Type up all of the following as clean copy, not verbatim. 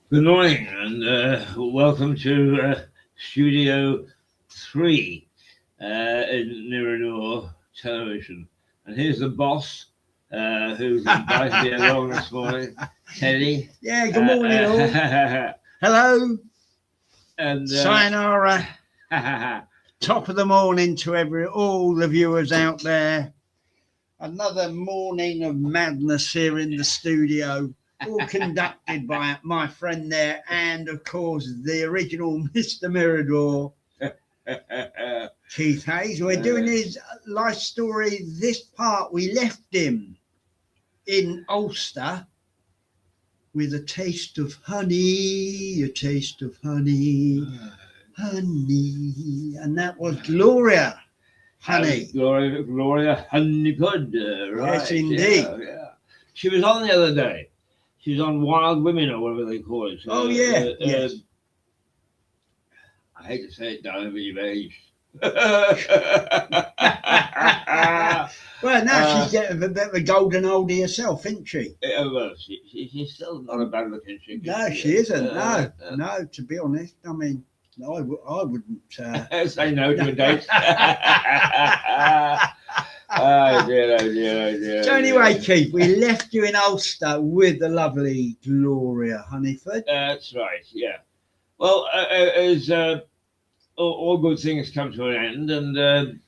Good morning and welcome to Studio 3 in Mirador Television. And here's the boss who's invited me along this morning, Teddy. Yeah, good morning all. Hello. And Sayonara. Top of the morning to all the viewers out there. Another morning of madness here in the studio, all conducted by my friend there, and of course the original Mr. Mirador, Keith Hayes. We're doing his life story. This part we left him in Ulster with a taste of honey, honey, and that was Gloria. Honey. Gloria Honeygood, right. Yes, indeed. Yeah. She was on the other day. She was on Wild Women or whatever they call it. Oh, yeah. Yes. I hate to say it, down over your age. Well, now she's getting a bit of a golden oldie herself, isn't she? Well, she's still not a bad looking chick. No, she isn't. No, to be honest. I mean, I wouldn't say no to a date. Oh dear. So anyway, Keith, we left you in Ulster with the lovely Gloria Honeyford. That's right, yeah. Well, as all good things come to an end, and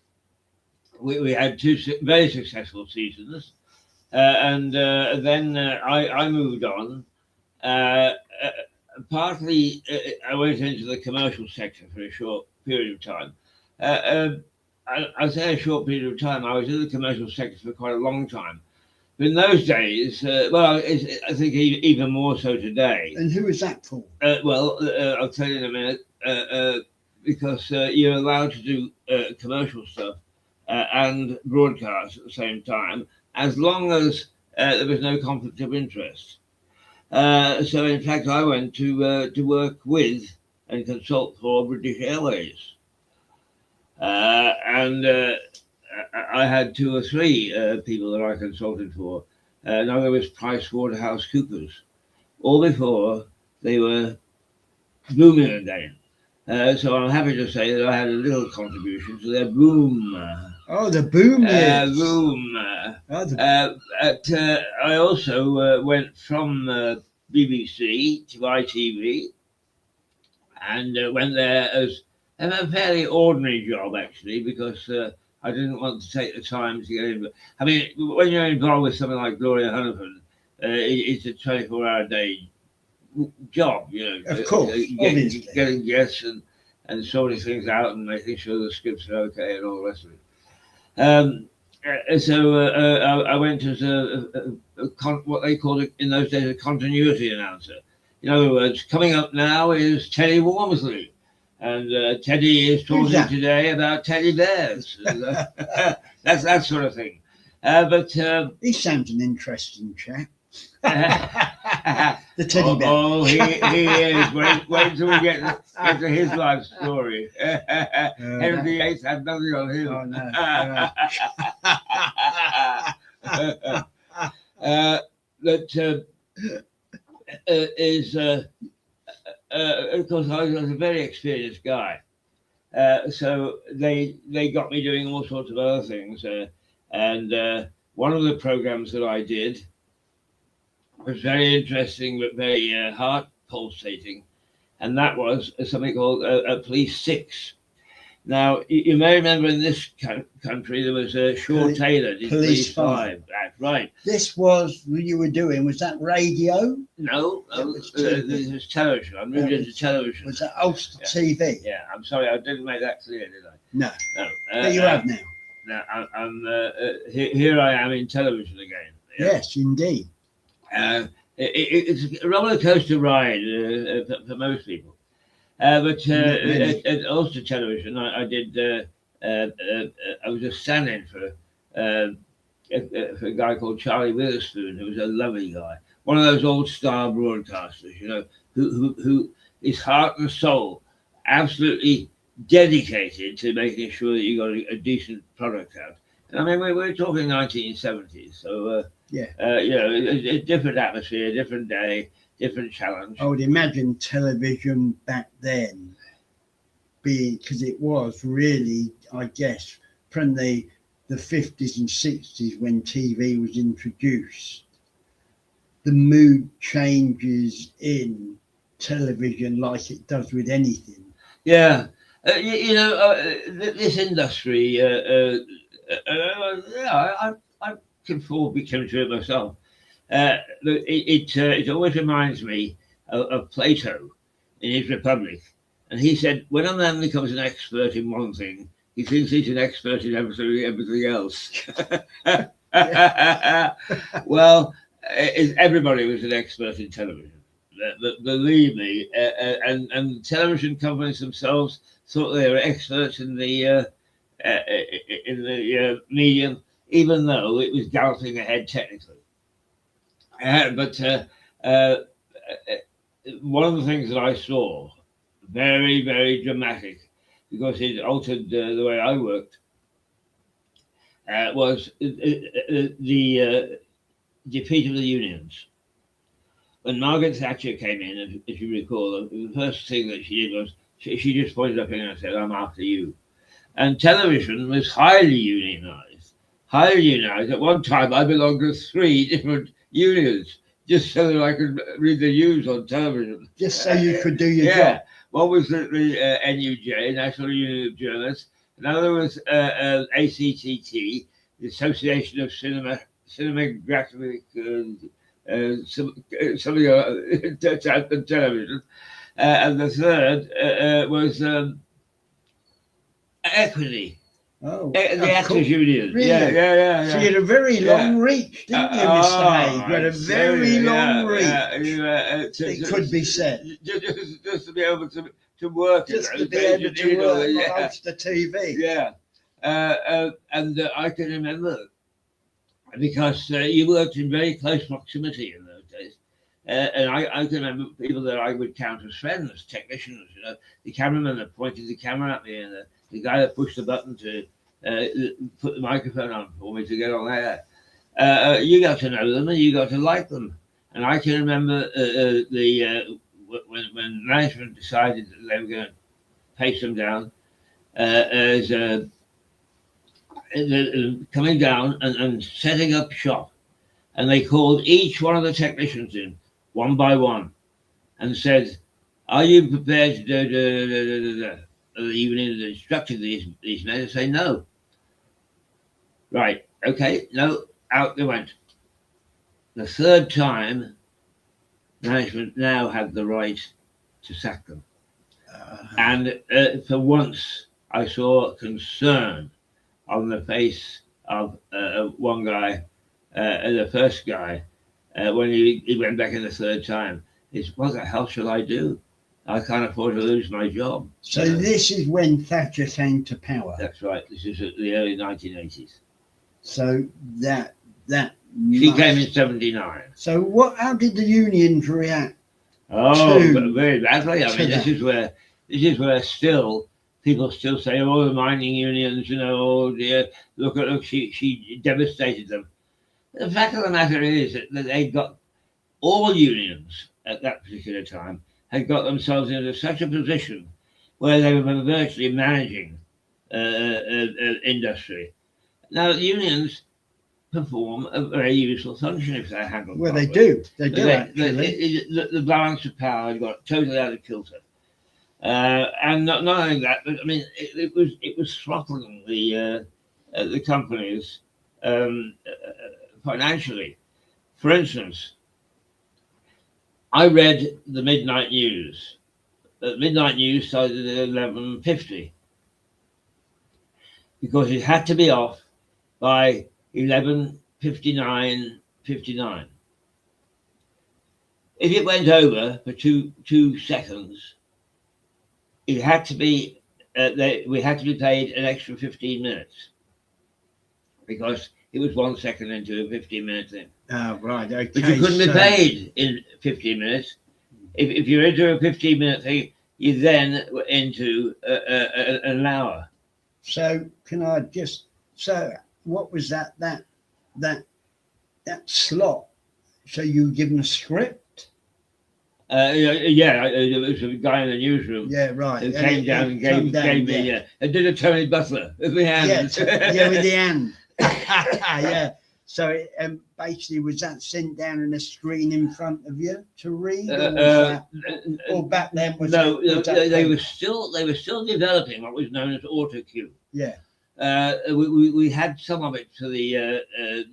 we had two very successful seasons, and then I moved on. Partly, I went into the commercial sector for a short period of time. I say a short period of time. I was in the commercial sector for quite a long time. But in those days, I think even more so today. And who is that for? I'll tell you in a minute. Because you're allowed to do commercial stuff and broadcast at the same time, as long as there was no conflict of interest. So, in fact, I went to work with and consult for British Airways. And I had two or three people that I consulted for. Now there was PricewaterhouseCoopers, all before they were booming again. So I'm happy to say that I had a little contribution to their boom. Oh, the boom! Boom. I also went from BBC to ITV, and went there as a fairly ordinary job, actually, because I didn't want to take the time to get in. I mean, when you're involved with something like Gloria Hunniford, it's a 24-hour day job, Of course, getting guests and sorting things out and making sure the scripts are okay and all the rest of it. So I went as what they called it in those days, a continuity announcer. In other words, coming up now is Teddy Wormsley, and Teddy is talking today about teddy bears. That's that sort of thing. But he sounds an interesting chap. The teddy bear. Oh, he is. Wait till we get to his life story. Henry VIII had nothing on him. Oh, no. Of course, I was a very experienced guy. So they got me doing all sorts of other things. And one of the programs that I did was very interesting, but very heart pulsating, and that was something called Police 6. Now, you may remember in this country there was Shaw Taylor did Police 5. That's right. This was what you were doing. Was that radio? No, this was television. I moved into television. Was that Ulster TV? Yeah, I'm sorry, I didn't make that clear, did I? No. But you have now. Now I'm here. I am in television again. Yeah? Yes, indeed. It's a roller coaster ride for most people, but at Ulster Television, I did. I was a stand-in for a guy called Charlie Witherspoon, who was a lovely guy, one of those old star broadcasters, who his heart and soul absolutely dedicated to making sure that you got a decent product out. And I mean, we're talking 1970s, so. A different atmosphere, different day, different challenge. I would imagine television back then being, because it was really, I guess, from the 50s and 60s when TV was introduced, the mood changes in television like it does with anything. Yeah, this industry. Yeah, I can fall victim to it myself. It always reminds me of Plato in his Republic, and he said, when a man becomes an expert in one thing, he thinks he's an expert in everything else. Well, everybody was an expert in television. Believe me, and television companies themselves thought they were experts in the medium, even though it was galloping ahead technically. But one of the things that I saw, very, very dramatic, because it altered the way I worked, was the defeat of the unions. When Margaret Thatcher came in, if you recall, the first thing that she did was she just pointed up and said, "I'm after you." And television was highly unionized. Highly unionized. At one time, I belonged to 3 different unions just so that I could read the news on television. Just so you could do your job. One was the NUJ, National Union of Journalists. Another was ACTT, the Association of Cinematographic television, and the third was Equity. Oh, The Actors Union. Really? Yeah. So you had a very long reach, didn't you, Mr. Hayes? You had a very long reach. It could be said. Just to be able to work. Just to be able to work amongst the TV. Yeah. And I can remember, because you worked in very close proximity in those days. And I can remember people that I would count as friends, technicians, the cameraman that pointed the camera at me, and the guy that pushed the button to put the microphone on for me to get on air. You got to know them and you got to like them. And I can remember when management decided that they were going to pace them down, as coming down and setting up shop. And they called each one of the technicians in, one by one, and said, "Are you prepared to do?" Even instructed these men to say no. Right, okay, no, out they went. The third time, management now had the right to sack them. And for once, I saw concern on the face of one guy, the first guy, when he went back in the third time. Is, what the hell shall I do? I can't afford to lose my job. So this is when Thatcher came to power. That's right. This is the early 1980s. So that she came in 79. So how did the unions react? Oh, very badly. I mean, this is where still people still say, "Oh, the mining unions, oh dear, look, she devastated them." The fact of the matter is that they got, all unions at that particular time had got themselves into such a position where they were virtually managing industry. Now, unions perform a very useful function if they're handled properly. They do actually. The balance of power got totally out of kilter. And not only that, but I mean, it was throttling the companies financially. For instance, I read the midnight news. The midnight news started at 11:50 because it had to be off by 11:59. If it went over for two seconds, it had to be we had to be paid an extra 15 minutes because it was 1 second into a 15-minute thing. Oh, right, okay. But you couldn't be paid in 15 minutes. If you're into a 15-minute thing, you then were into an hour. So can I just, so what was that slot? So you were given a script? Yeah, there was a guy in the newsroom Yeah, right. who And came down and gave me and did a Tony Butler with the hand. Yeah, with the hand. Yeah. So it, basically, was that sent down on a screen in front of you to read, or was that, or back then was no, that they were still developing what was known as autocue. Yeah. We had some of it for the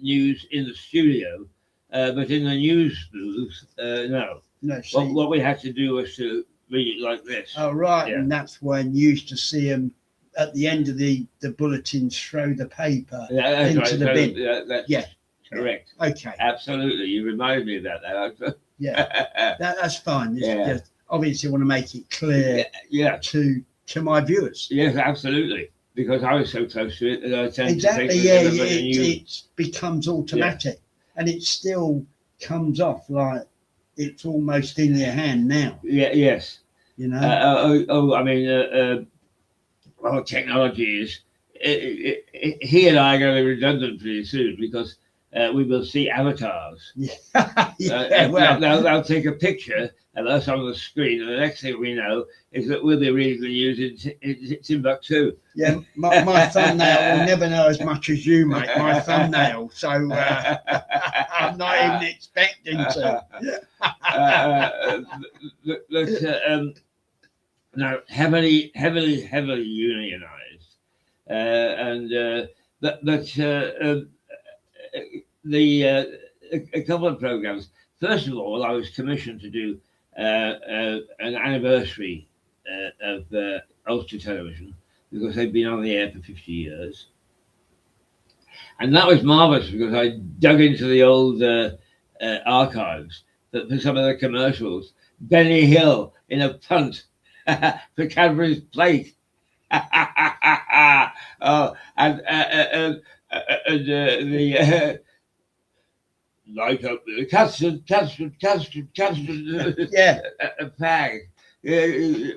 news in the studio, but in the news booth, no. No. What we had to do was to read it like this. Oh, right. Yeah. And that's when you used to see them at the end of the bulletins, throw the paper into the bin. That's correct. Okay. Absolutely. You reminded me of that. Yeah. That's fine. It's Yeah. just, obviously, I want to make it clear to my viewers. Yes, absolutely. Because I was so close to it that I tend Exactly. to Yeah. It becomes automatic, and it still comes off like it's almost in your hand now. Yeah. Yes. You know. I mean, well, technology is. He and I are going to be redundant pretty soon because we will see avatars. Well, they'll take a picture and that's on the screen, and the next thing we know is that we'll be reading the news in Timbuktu. Yeah, my thumbnail will never know as much as you, mate. My thumbnail, so I'm not even expecting to. Now, heavily unionized, and a couple of programs. First of all, I was commissioned to do an anniversary of Ulster Television because they'd been on the air for 50 years. And that was marvellous because I dug into the old archives for some of the commercials. Benny Hill in a punt for Cadbury's plate. Oh, and the light up the custard, Yeah. a fag.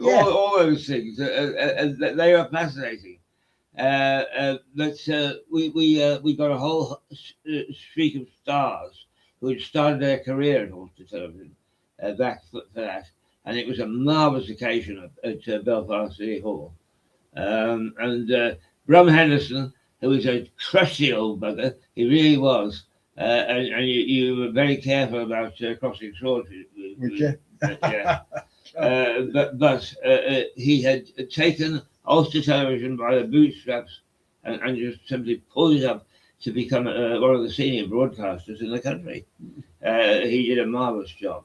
All those things. They are fascinating. We got a whole streak of stars who had started their career in Ulster Television back for that. And it was a marvellous occasion at Belfast City Hall. And Brum Henderson, who was a trusty old bugger, he really was. And you were very careful about crossing swords with yeah. But he had taken Ulster Television by the bootstraps and just simply pulled it up to become one of the senior broadcasters in the country. He did a marvellous job.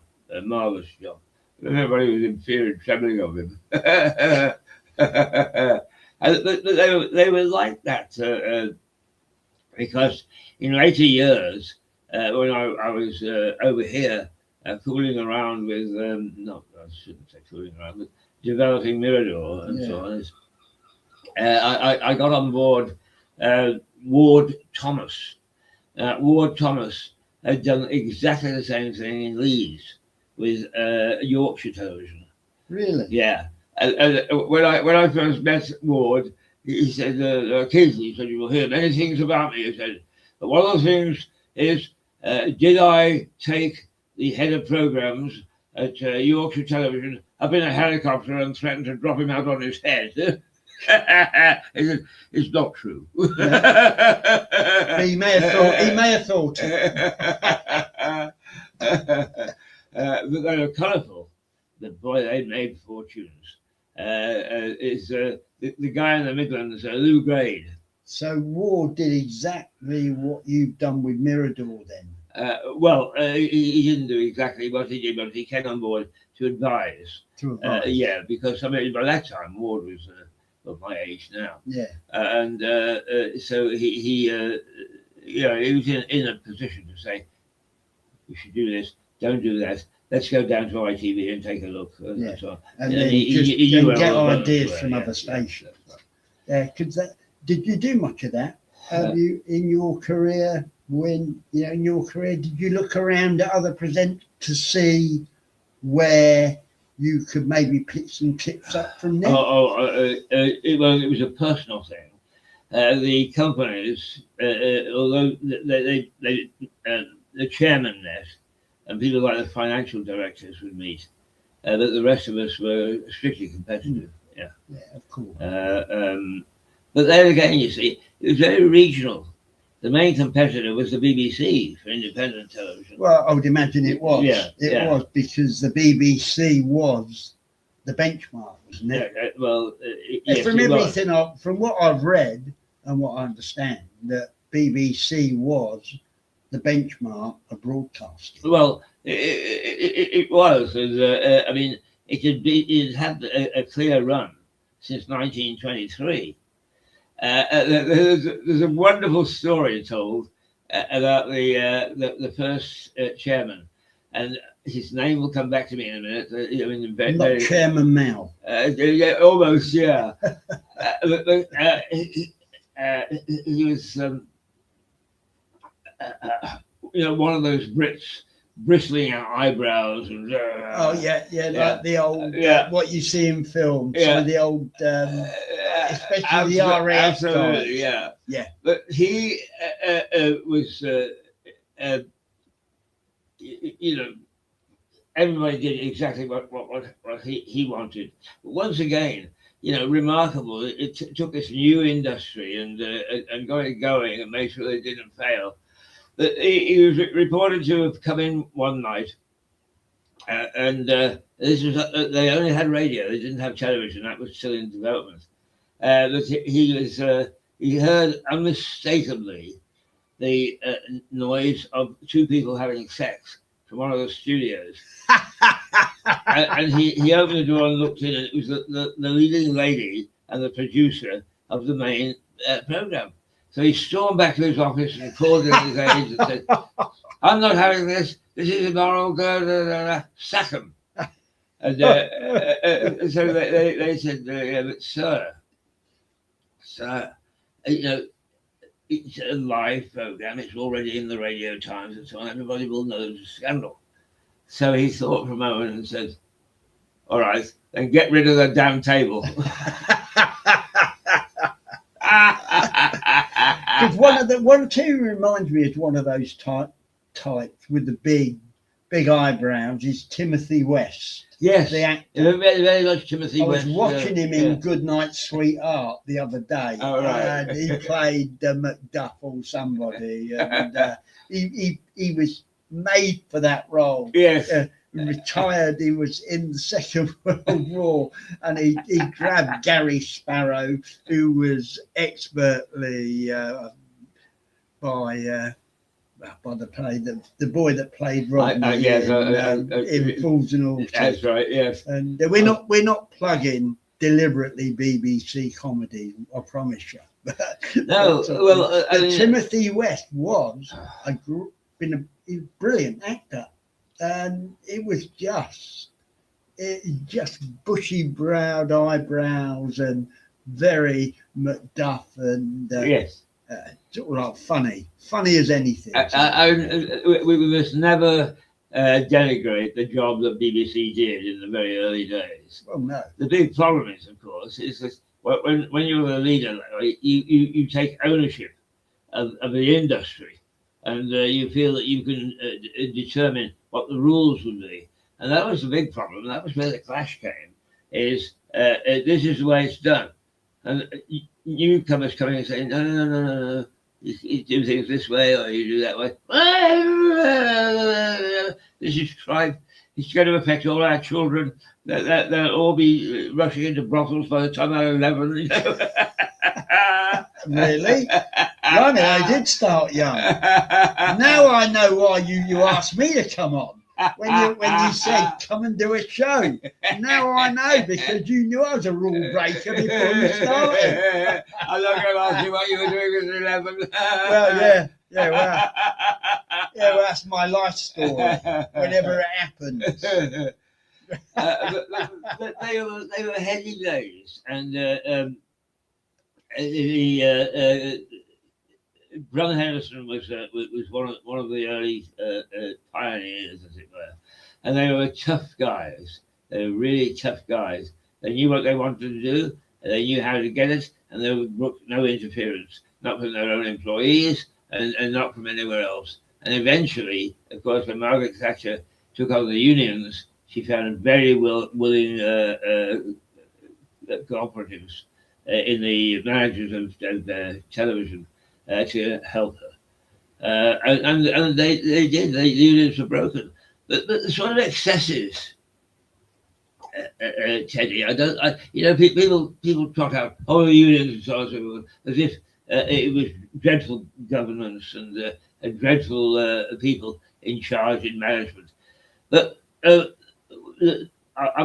Everybody was in fear and trembling of him. They were like that because in later years, when I was over here fooling around with, I shouldn't say fooling around, but developing Mirador and so on, I got on board Ward Thomas. Ward Thomas had done exactly the same thing in Leeds with Yorkshire Television. Really? Yeah. And when I first met Ward, he said, Keith, he said, you will hear many things about me. He said, but one of the things is, did I take the head of programs at Yorkshire Television up in a helicopter and threaten to drop him out on his head? He said, it's not true. He may have thought it. But they were colourful. But boy, they made fortunes. Is the guy in the Midlands, Lou Grade. So Ward did exactly what you've done with Mirador then? He didn't do exactly what he did, but he came on board to advise. Because I mean, by that time, Ward was of my age now. Yeah. So he was in a position to say, we should do this, don't do that. Let's go down to ITV and take a look. And then he get ideas from other stations. Did you do much of that? Have you in your career? Did you look around at other presenters to see where you could maybe pick some tips up from them? It was a personal thing. The companies, although the chairman met, and people like the financial directors would meet, but the rest of us were strictly competitive. Yeah, of course. But there again, you see, it was very regional. The main competitor was the BBC for independent television. Well, I would imagine it was. Yeah, it was because the BBC was the benchmark, wasn't it? Yes, from it everything, from what I've read and what I understand, that BBC was the benchmark of broadcasting. Well, it was. I mean, it had a clear run since 1923. There's a wonderful story told about the first chairman, and his name will come back to me in a minute. I mean, Not Chairman Mao. Yeah, almost, yeah. He was, one of those Brits bristling out eyebrows and like the old what you see in films, some of the old especially the RAF absolutely guys. Yeah but he was everybody did exactly what he wanted. But once again, remarkable, it took this new industry and got it going and made sure they didn't fail. But he was reported to have come in one night, and this was they only had radio; they didn't have television. That was still in development. But he heard unmistakably the noise of two people having sex from one of the studios, and he opened the door and looked in, and it was the leading lady and the producer of the main program. So he stormed back to his office and called in his aides and said, "I'm not having this. This is immoral. Sack him." And so they said, "But sir, it's a live program. It's already in the Radio Times and so on. Everybody will know there's a scandal." So he thought for a moment and said, "All right, then get rid of the damn table." One too reminds me of one of those types with the big eyebrows is Timothy West. Yes, the actor. Very much Timothy West. I was watching him in Good Night, Sweetheart the other day. Oh, right. And he played Macduff or somebody, and he was made for that role. Yes. Retired, he was in the Second World War, and he grabbed Gary Sparrow, who was expertly by the boy that played Rodney in Fools and Horses. That's right, yes. And we're not plugging deliberately BBC comedy, I promise you. No, Timothy West was a brilliant actor. And it was just bushy-browed eyebrows and very Macduff and sort of like funny as anything. We must never denigrate the job that BBC did in the very early days. Well, no. The big problem is, of course, is that when you're the leader, you take ownership of the industry, and you feel that you can determine what the rules would be. And that was the big problem. That was where the clash came, is this is the way it's done. And newcomers coming and saying, no, you do things this way or you do that way. This is crime. It's going to affect all our children. They'll all be rushing into brothels by the time they're 11. Really? Blimey, I did start young. Now I know why you asked me to come on. When you said come and do a show. Now I know, because you knew I was a rule breaker before you started. I'm not going to ask you what you were doing at 11. Well, well, that's my life story. Whenever it happens. But they were heady days, and Brother Henderson was one of the early pioneers, as it were, and they were tough guys. They were really tough guys. They knew what they wanted to do, and they knew how to get it, and there was no interference, not from their own employees, and not from anywhere else. And eventually, of course, when Margaret Thatcher took over the unions, she found very willing cooperatives in the managers of television to help her. And they did. The unions were broken, but the sort of excesses, Teddy. People trot out the unions and so on, so as if it was dreadful governance and dreadful people in charge in management. But I'm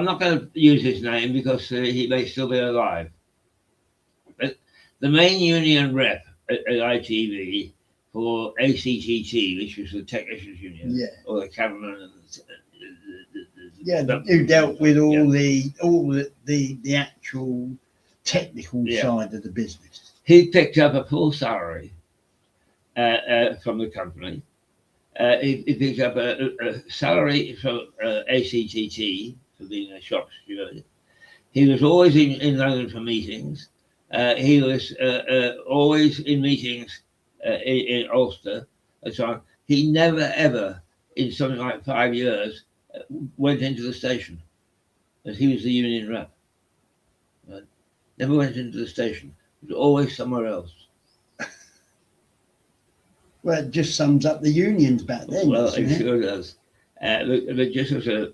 not going to use his name because he may still be alive. But the main union rep at ITV for ACTT, which was the technicians union, or the cameraman, who dealt with all the actual technical side of the business. He picked up a full salary from the company. He picked up a salary from ACTT for being a shop steward. He was always in London for meetings. He was always in meetings in Ulster and so on. He never ever, in something like 5 years, went into the station, as he was the union rep. Right? Never went into the station. He was always somewhere else. Well, it just sums up the unions back then. Well, it sure does. But just as a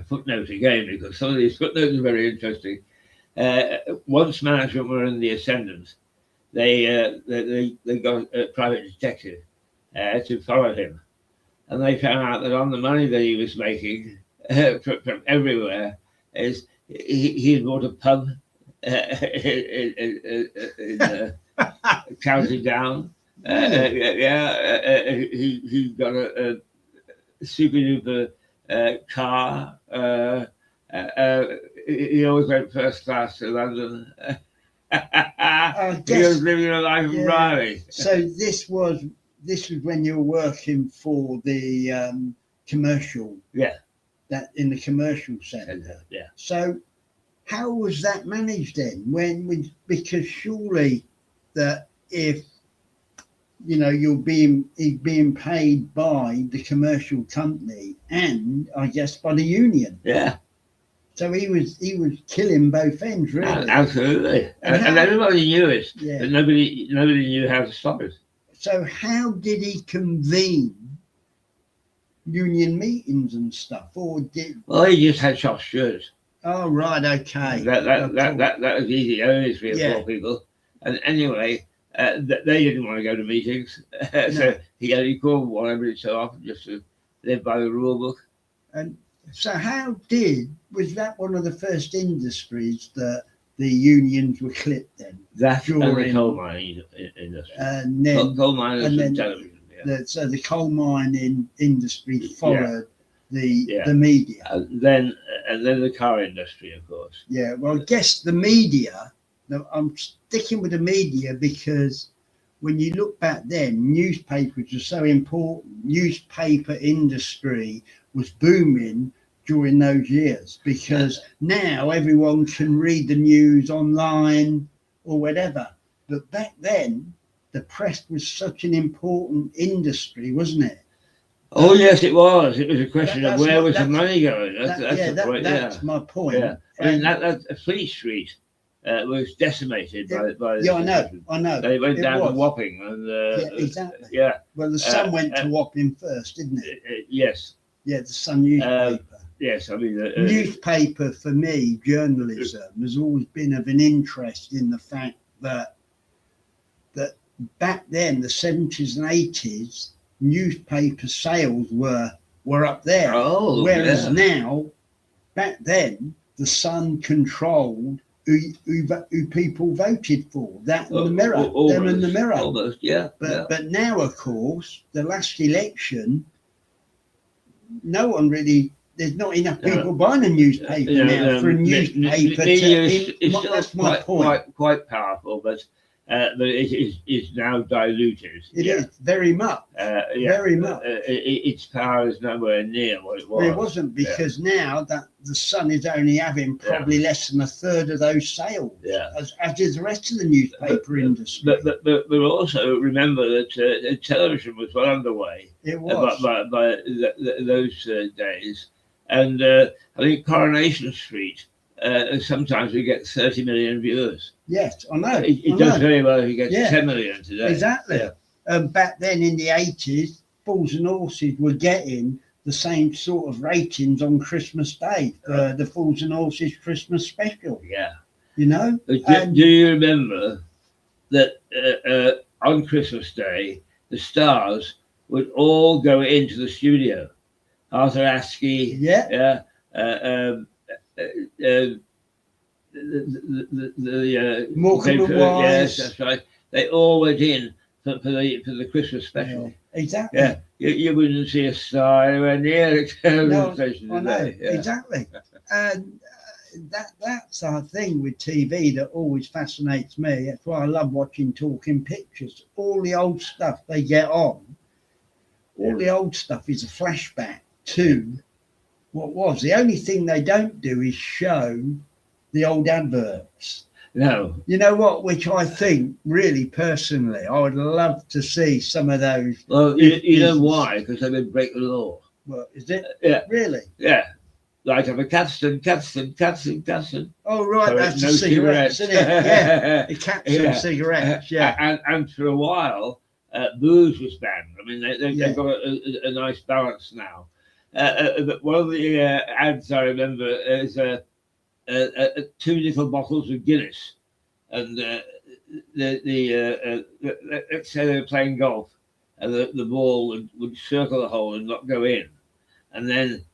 footnote again, because some of these footnotes are very interesting. Once management were in the ascendant, they got a private detective to follow him, and they found out that on the money that he was making from everywhere, is he had bought a pub in County Down. He got a super duper car. He always went first class to London. He was living a life of Riley. So this was when you were working for the commercial. That in the commercial centre. Yeah. So how was that managed then? Because surely that if you're being paid by the commercial company and I guess by the union. Yeah. So he was killing both ends, really. Absolutely, and everybody knew it, but nobody knew how to stop it. So how did he convene union meetings and stuff, or did? Well, he just had shop stewards. Oh right, okay. That was easy. Only 3 or 4 people, and anyway, they didn't want to go to meetings, so he only called one every so often just to live by the rule book. And so, was that one of the first industries that the unions were clipped then? That and the coal mining industry. And then coal miners and television. So the coal mining industry followed the media. And then the car industry, of course. Yeah, well, I guess the media. Now, I'm sticking with the media because when you look back then, newspapers were so important. Newspaper industry was booming during those years because now everyone can read the news online or whatever. But back then, the press was such an important industry, wasn't it? Oh yes, it was. It was a question of where was the money going. That's my point. Yeah, I mean that Fleet Street was decimated by I know. They went down to Wapping and exactly. Yeah. Well, the Sun went to Wapping first, didn't it? Yes. Yeah, the Sun newspaper. Yes, I mean newspaper for me, journalism has always been of an interest in the fact that back then, the 70s and 80s, newspaper sales were up there. Whereas now, back then, the Sun controlled who people voted for. That and the Mirror, them and the Mirror. Almost, yeah. But now, of course, the last election, no one really. There's not enough people buying a newspaper now for a newspaper. It's still quite powerful, but but it is now diluted. It is very much. Very much. Its power is nowhere near what it was. Well, it wasn't, because now that the Sun is only having probably less than a third of those sales, as is the rest of the newspaper industry. But also remember that television was well underway. It was by those days, and I think Coronation Street. Sometimes we get 30 million viewers. Yes, I know. It does very well if you get 10 million today. Exactly. Back then in the 80s, Fools and Horses were getting the same sort of ratings on Christmas Day for the Fools and Horses Christmas special. Yeah. You know? Do you remember that on Christmas Day, the stars would all go into the studio? Arthur Askey. Yeah. Morecambe and Wise. Yes, that's right. They all went in for the Christmas special. Yeah, exactly. Yeah, you wouldn't see a star anywhere near a television station I know, today. Yeah. Exactly. And that's our thing with TV that always fascinates me. That's why I love watching Talking Pictures. All the old stuff they get on, all the old stuff is a flashback to what was. The only thing they don't do is show the old adverts. No. You know what? Which I think, really, personally, I would love to see some of those. Well, you know why? Because they would break the law. Well, is it? Yeah. Really? Yeah. Like I'm a Capstan. Oh, right. So that's no the cigarettes, isn't it? Yeah. The Capstan cigarettes. Yeah. And for a while, booze was banned. I mean, they've got a nice balance now. But one of the ads I remember is 2 little bottles of Guinness, and let's say they were playing golf, and the ball would circle the hole and not go in, and then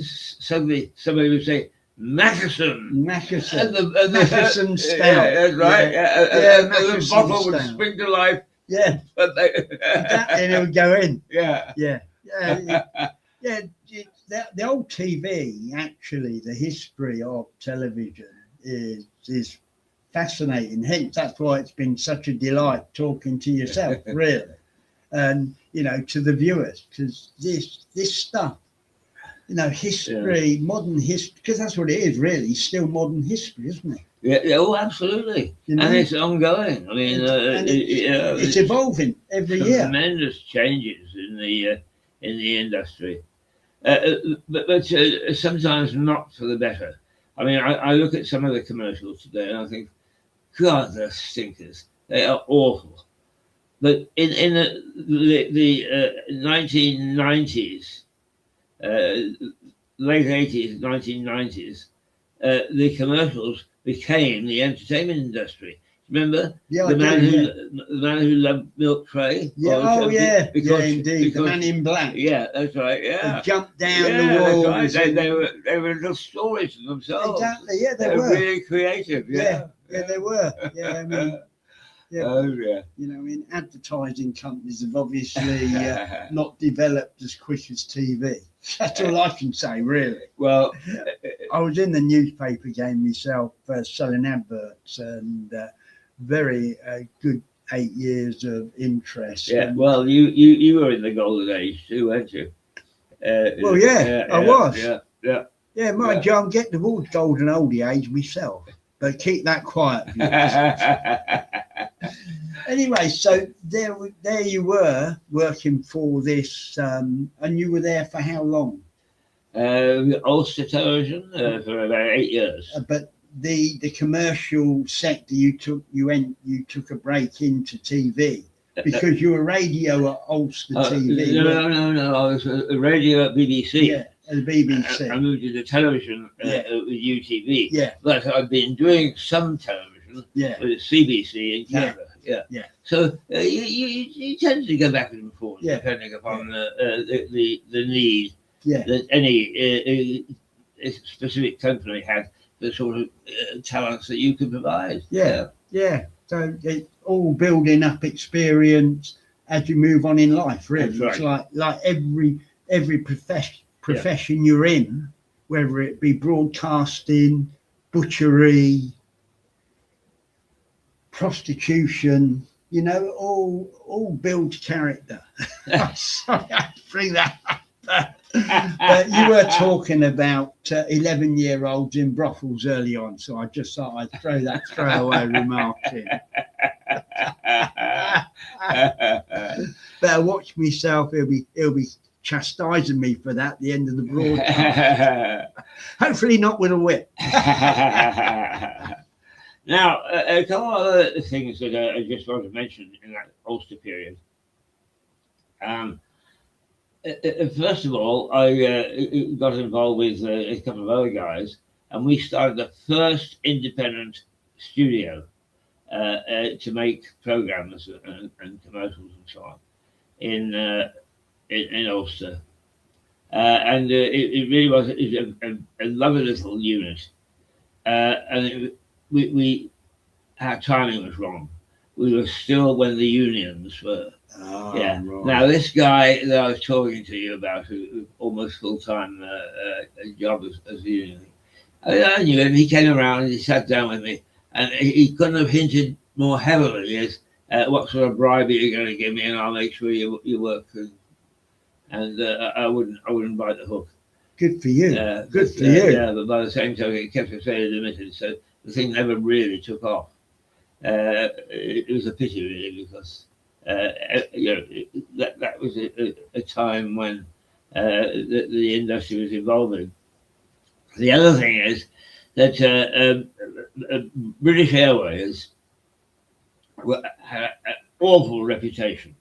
suddenly somebody would say Mackerson, and Mackerson stout. Yeah, that's right. And the bottle would spring to life. Yeah, exactly, and it would go in. Yeah. The old TV, actually, the history of television is fascinating. Hence, that's why it's been such a delight talking to yourself, really, and to the viewers, because this stuff, history, modern history, because that's what it is, really, still modern history, isn't it? Yeah, oh, absolutely, and it's ongoing. I mean, it's evolving every year. Tremendous changes in the industry. But sometimes not for the better. I mean, I look at some of the commercials today and I think, God, they're stinkers. They are awful. But in the 1990s, late 80s, 1990s, the commercials became the entertainment industry. Remember the man who loved Milk Tray? Yeah, because indeed, the Man in Black. Yeah, that's right. Yeah, they jumped down the walls. Right. They were little stories to themselves. Exactly. Yeah, they were really creative. Yeah, they were. Yeah, I mean, Oh yeah. Advertising companies have obviously not developed as quick as TV. That's all I can say, really. Well, I was in the newspaper game myself, selling adverts, and very good 8 years of interest. Yeah, well, you were in the golden age too, weren't you? I was. Yeah, my job, get towards golden oldie age myself, but keep that quiet. Anyway, so there you were working for this, and you were there for how long? Ulster Television for about 8 years. But the commercial sector, you took a break into TV because you were radio at Ulster TV. No. I was a radio at BBC. Yeah, at the BBC. I moved into television with UTV. Yeah, but I've been doing some television with CBC in Canada. Yeah. So you tend to go back and forth depending upon the need that any specific company had, the sort of talents that you could provide. Yeah. So it's all building up experience as you move on in life. Really, right. It's like every profession you're in, whether it be broadcasting, butchery, prostitution, you know, all builds character. Sorry, I bring that up. But you were talking about 11-year-olds in brothels early on, so I just thought I'd throw that throwaway remark in. Better watch myself. He'll be chastising me for that at the end of the broadcast. Hopefully not with a whip. Now, a couple of other things that I just want to mention in that Ulster period. First of all, I got involved with a couple of other guys, and we started the first independent studio to make programs and commercials and so on in Ulster, and it really was a lovely little unit, and our timing was wrong. We were still when the unions were. Oh, Yeah. right. Now this guy that I was talking to you about, who almost full-time job as a union, I knew him. He came around and he sat down with me, and he couldn't have hinted more heavily as what sort of bribe are you going to give me, and I'll make sure you work. And I wouldn't bite the hook. Good for you. Good for you. Yeah, but by the same token, it kept us very limited, so the thing never really took off. It was a pity, really, because you know, that was a time when the industry was evolving. The other thing is that British Airways had an awful reputation,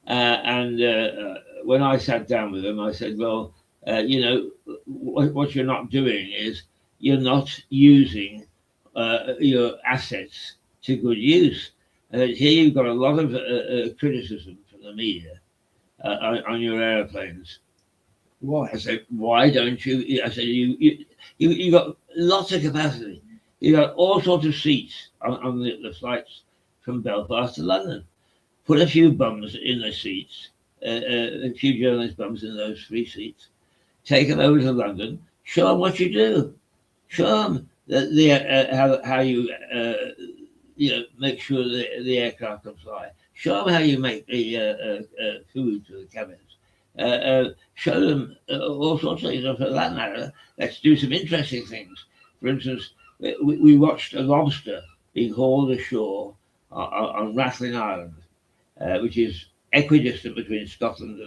and when I sat down with them, I said, "Well, you know, what you're not doing is you're not using your assets to good use." Here you've got a lot of criticism from the media on your airplanes. Why? I said, "Why don't you?" I said, "You got lots of capacity. You got all sorts of seats on the flights from Belfast to London. Put a few bums in the seats, a few journalist bums in those 3 seats. Take them over to London. Show them what you do. Show them how you make sure the aircraft can fly. Show them how you make the food for the cabins. Show them all sorts of things. For that matter, let's do some interesting things. For instance, we watched a lobster being hauled ashore on Rathlin Island, which is equidistant between Scotland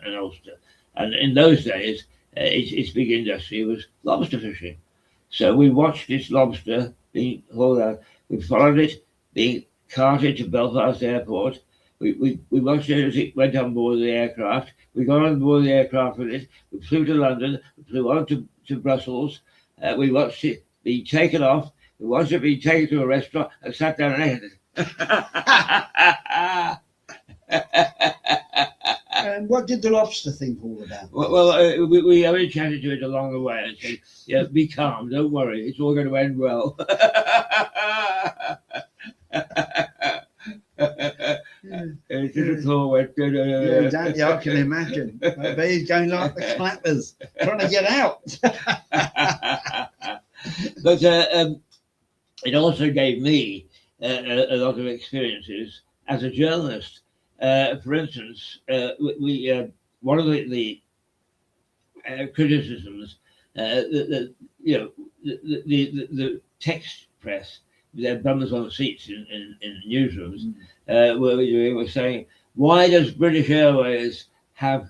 and Ulster. And in those days, its big industry was lobster fishing. So we watched this lobster being hauled out. We followed it being carted to Belfast Airport. We watched it as it went on board the aircraft. We got on board the aircraft with it. We flew to London. We flew on to Brussels. We watched it being taken off. We watched it being taken to a restaurant and sat down and ate it. And what did the lobster think all about? Well, we only chatted to it along the way and said, "Yeah, be calm. Don't worry. It's all going to end well." It's just a claw went. Yeah, I can imagine. But he's going like the clappers, trying to get out. But it also gave me a lot of experiences as a journalist. For instance, one of the criticisms, the text press, their bums on seats in newsrooms, were saying, "Why does British Airways have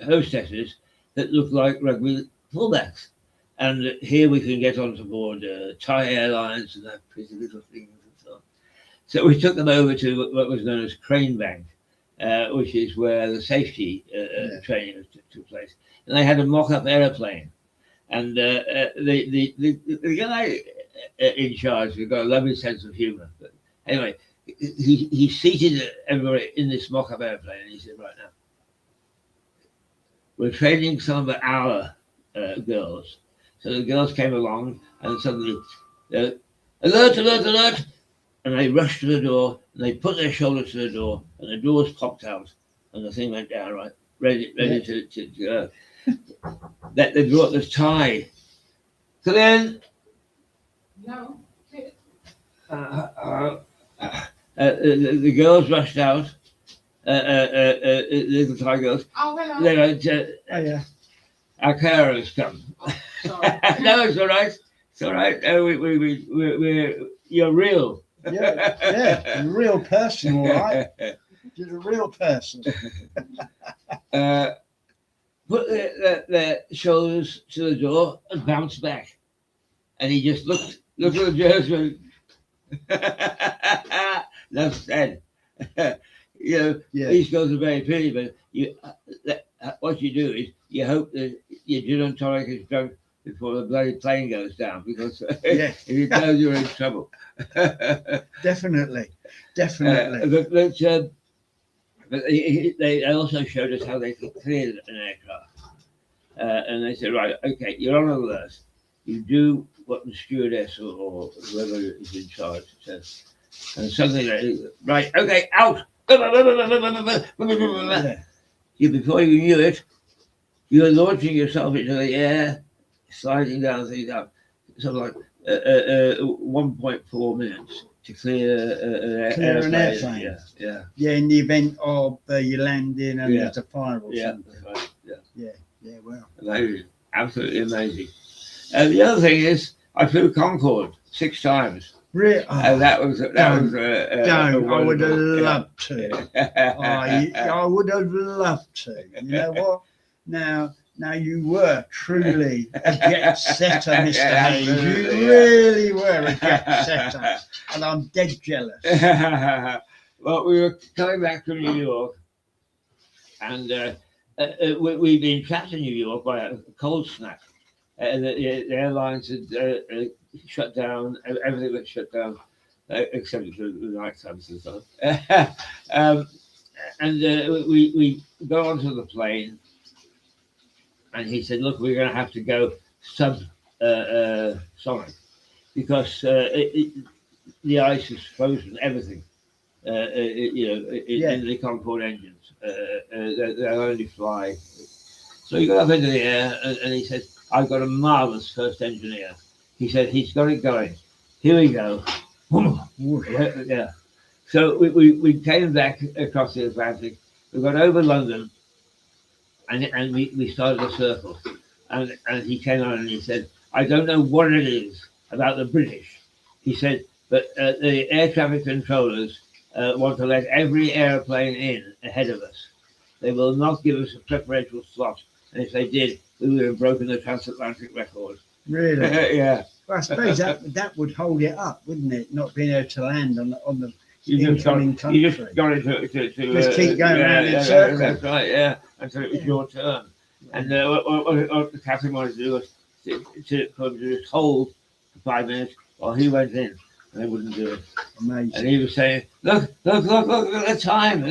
hostesses that look like rugby fullbacks? And here we can get onto board Thai Airlines and that pretty little things and so on." So we took them over to what was known as Crane Bank, which is where the safety training took place. And they had a mock-up aeroplane. And the guy in charge, who got a lovely sense of humor. But anyway, he seated everybody in this mock-up airplane, and he said, "Right now, we're training some of our girls." So the girls came along, and suddenly, alert, alert, alert! And they rushed to the door, and they put their shoulder to the door, and the doors popped out, and the thing went down, right, ready to go. That they brought this tie. So then, No. The girls rushed out. Little Thai girls. Oh, hello. They went, Oh yeah. our carer has come. Oh, sorry. No, it's all right. It's all right. We're you're real. Yeah, a real person, all right. She's a real person. Put their shoulders to the door and bounced back. And he just looked at the Jersey. Enough said. You know, Yeah. these girls are very pretty, but what you do is you hope that your gin and tonic is drunk before the bloody plane goes down, because Yeah. if you don't, you're in trouble. Definitely. But they also showed us how they could clear an aircraft. And they said, right, okay, you're on alert. You do what the stewardess or whoever is in charge says. And suddenly they, right, okay, out. Yeah. Before you knew it, you were launching yourself into the air, sliding down things up. Something like 1.4 minutes to clear an airplane. Yeah. Yeah, in the event of you landing and there's a fire or something. That's right. Yeah, well. Amazing. Absolutely amazing. And the other thing is, I flew Concorde 6 times. Really? And that was I would have loved to. I would have loved to. You know what? Now you were truly a jet setter, Mr. Hayes. You really were a jet setter, and I'm dead jealous. Well, we were coming back from New York, and we'd been trapped in New York by a cold snap. The airlines had shut down, everything was shut down, except for the nightclubs and stuff. And we go onto the plane, and he said, look, we're going to have to go sonic, because the ice is frozen, everything, in the Concorde engines. They'll only fly. So he got up into the air, and he said, I've got a marvelous first engineer. He said, he's got it going. Here we go. Yeah. So we came back across the Atlantic. We got over London, and we started a circle. And he came on and he said, I don't know what it is about the British. He said, but the air traffic controllers want to let every airplane in ahead of us. They will not give us a preferential slot. And if they did, we would have broken the transatlantic record. Really? Yeah. Well, I suppose that would hold it up, wouldn't it? Not being able to land on the You just got it to just keep going around in circles. That's right, yeah. Until it was your turn. And what the captain wanted to do was to just hold for 5 minutes while he went in. And they wouldn't do it. Amazing. And he was saying, look at the time.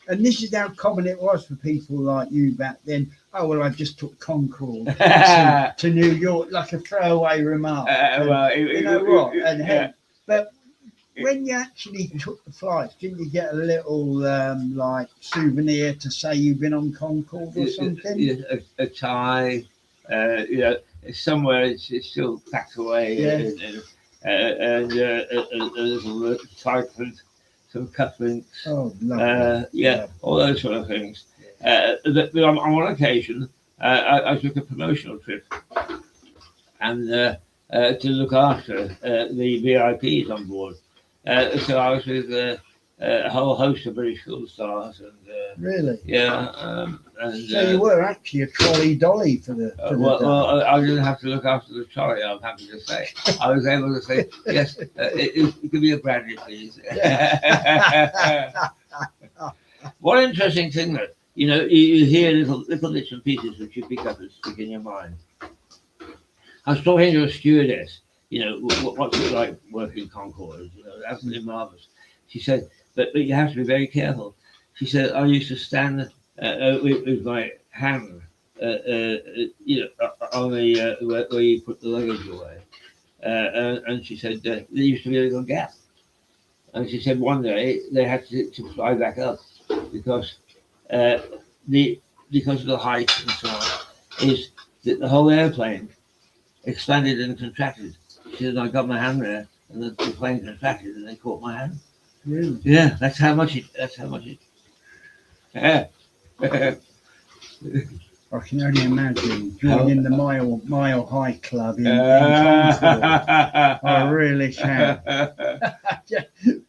And this is how common it was for people like you back then. Oh, well, I just took Concorde to New York, like a throwaway remark. You know what? But when you actually took the flights, didn't you get a little like souvenir to say you've been on Concorde or something? A tie, somewhere it's still packed away. Yeah. And a little tie print, some cufflinks. Oh, lovely. All those sort of things. But on one occasion, I took a promotional trip, and to look after the VIPs on board. So I was with a whole host of British film stars, and really, yeah. And so you were actually a trolley dolly for the. Well, I didn't have to look after the trolley. I'm happy to say I was able to say yes. It could be a brandy, please. One interesting thing that you hear little bits and pieces which you pick up and stick in your mind. I was talking to a stewardess. What's it like working Concorde? Absolutely marvelous. She said, but you have to be very careful. She said, I used to stand with my hand, on the where you put the luggage away, and she said there used to be a little gap. And she said one day they had to fly back up because of the height and so on, is that the whole airplane expanded and contracted. She said, I got my hand there and the plane contracted, and they caught my hand. Really? Yeah, that's how much it. Yeah. I can only imagine joining the Mile High Club in Concord. I really can. But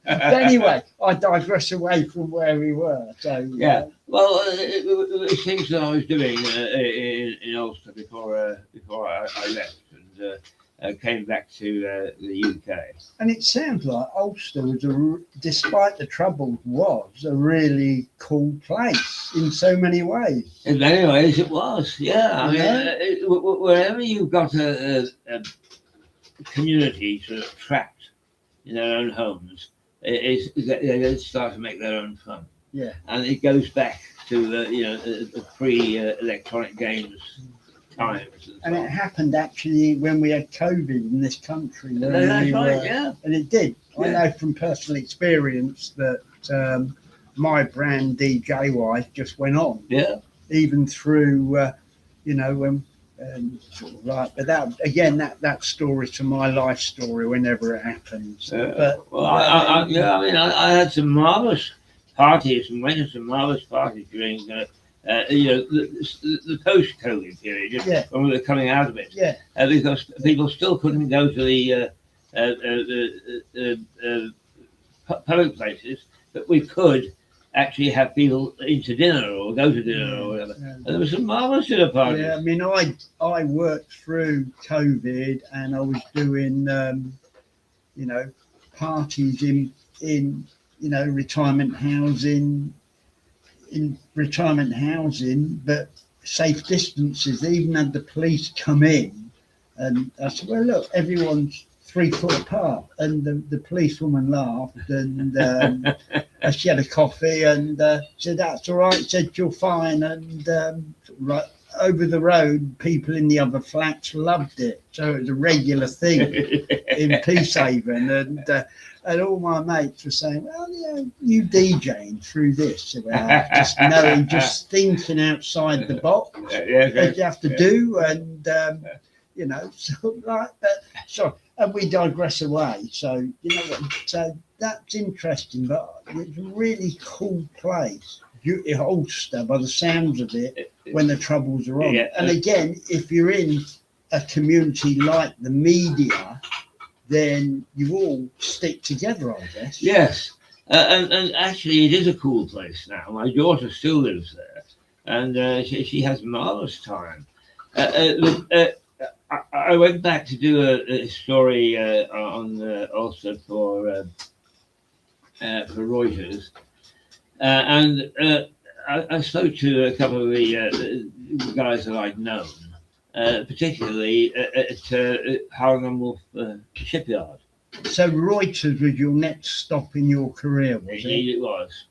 anyway, I digress away from where we were. So Yeah. Well, things that I was doing in Ulster before I left and came back to the UK. And it sounds like Ulster was, despite the troubles, was a really cool place in so many ways. In many ways, it was. Yeah. I Yeah. mean, wherever you've got a community sort of trapped in their own homes, they start to make their own fun. Yeah. And it goes back to the pre-electronic games times. And it happened actually when we had COVID in this country. That's right, yeah. And it did. I Yeah. know from personal experience that my brand DJ Wise just went on. Yeah. Even through, when sort of like, but that story to my life story whenever it happens. But well, I had some marvelous parties and went to some marvelous parties during the post-COVID period, just Yeah. when we were coming out of it. Yeah. Because people still couldn't go to the public places, but we could actually have people into dinner or go to dinner or whatever. Yeah. And there was some marvelous dinner parties. Yeah, I mean, I worked through COVID and I was doing, parties in retirement housing, but safe distances. They even had the police come in, and I said, well, look, everyone's 3 foot apart, and the policewoman laughed, and she had a coffee and said, that's all right, said, you're fine, and right over the road, people in the other flats loved it, so it was a regular thing in Peacehaven, and all my mates were saying, well, you DJing through this about just thinking outside the box, as you have to do, and and we digress away. So so that's interesting, but it's a really cool place, Ulster, by the sounds of it, when the troubles are on. Yeah. And again, if you're in a community like the media, then you all stick together, I guess. Yes, and actually it is a cool place now. My daughter still lives there, and she has marvelous time. I went back to do a story on Ulster for Reuters, and I spoke to a couple of the guys that I'd known, particularly at Harland and Wolff shipyard. So Reuters was your next stop in your career, was it? It was.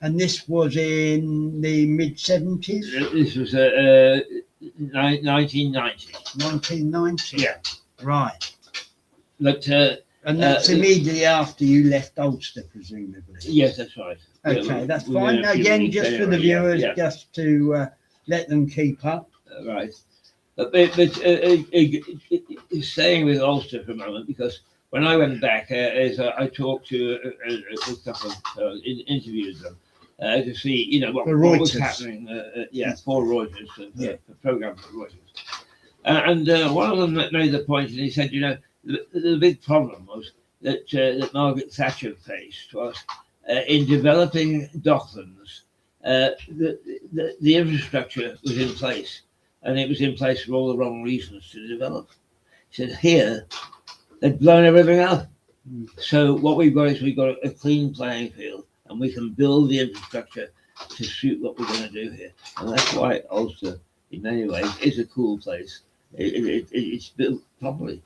And this was in the mid-70s? This was 1990. 1990? Yeah. Right. But and that's immediately after you left Ulster, presumably? Yes, that's right. Okay, that's fine. Now, again, just for the viewers, just to let them keep up. Right. But staying with Ulster for a moment, because when I went back, I talked to a couple of interviewed them to see, what was happening. For Reuters, for program for Reuters. And one of them made the point, and he said, the big problem was that Margaret Thatcher faced was in developing Docklands, the infrastructure was in place, and it was in place for all the wrong reasons to develop. He said, here, they've blown everything up. So what we've got is we've got a clean playing field, and we can build the infrastructure to suit what we're going to do here. And that's why Ulster, in many ways, is a cool place. It's built properly.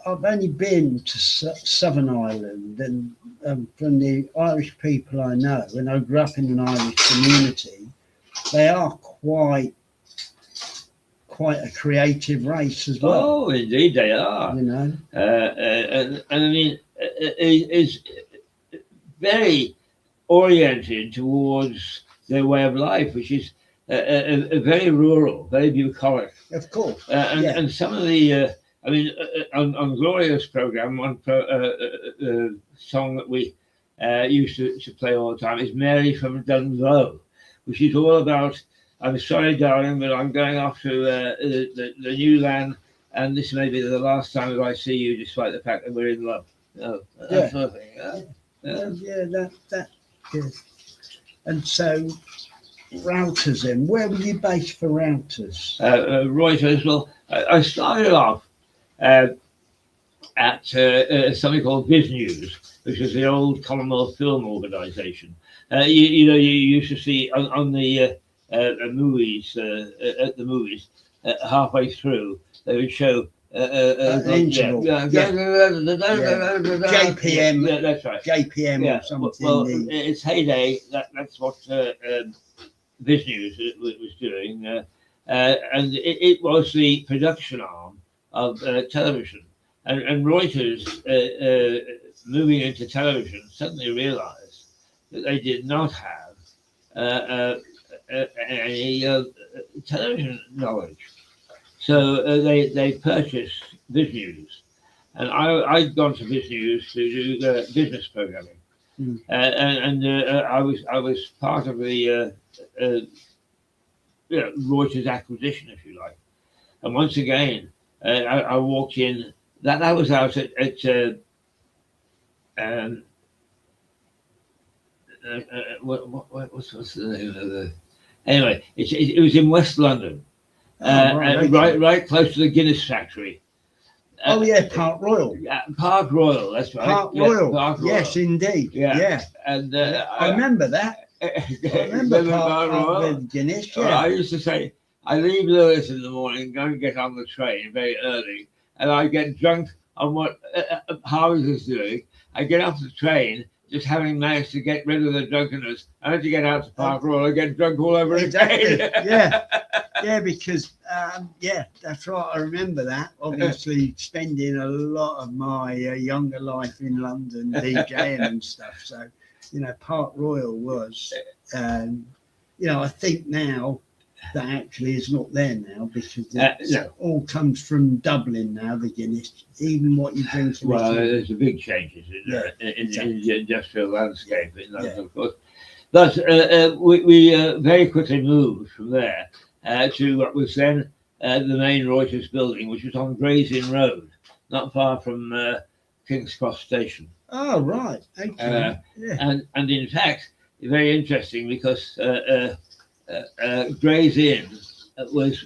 I've only been to Southern Ireland, and from the Irish people I know, when I grew up in an Irish community, they are quite a creative race as well. Oh, indeed they are. And I mean, it's very oriented towards their way of life, which is very rural, very bucolic. Of course. And some of the, I mean, on Gloria's program, one song that we used to play all the time is Mary from Dunlow, which is all about, I'm sorry, darling, but I'm going off to the new land, and this may be the last time that I see you, despite the fact that we're in love. That sort of thing. That. And so, routers then, where were you based for routers? Reuters, well, I started off at something called Biz News, which is the old Commonwealth Film Organisation. You used to see on the movies, at the movies, halfway through, they would show JPM. Yeah, that's right. JPM or something. Well, its heyday, that's what Biz News was doing, and it was the production arm of television. And Reuters, moving into television, suddenly realised that they did not have any television knowledge. So they purchased Biz News, and I'd gone to Biz News to do business programming, and I was part of the Reuters acquisition, if you like. And once again, I walked in. That was out at what's the name of the? Anyway, it was in West London. Right close to the Guinness factory. Park Royal. Park Royal, that's right. Park Royal. Yes, indeed. Yeah. And I remember that. I remember Park Royal. Guinness. Yeah. I used to say, I leave Lewis in the morning, go and get on the train very early, and I get drunk on what Harvey was doing. I get off the train, just having managed to get rid of the drunkenness. I had to get out to Park Royal and get drunk all over again. Yeah, because that's right. I remember that. Obviously, spending a lot of my younger life in London DJing and stuff. So, Park Royal was, I think now that actually is not there now because it all comes from Dublin now. The Guinness, even what you drink. Well, there's a big changes in the industrial landscape in London, of course. But we very quickly moved from there to what was then the main Reuters building, which was on Gray's Inn Road, not far from King's Cross Station. Oh, right. Okay. And in fact, very interesting because Gray's Inn was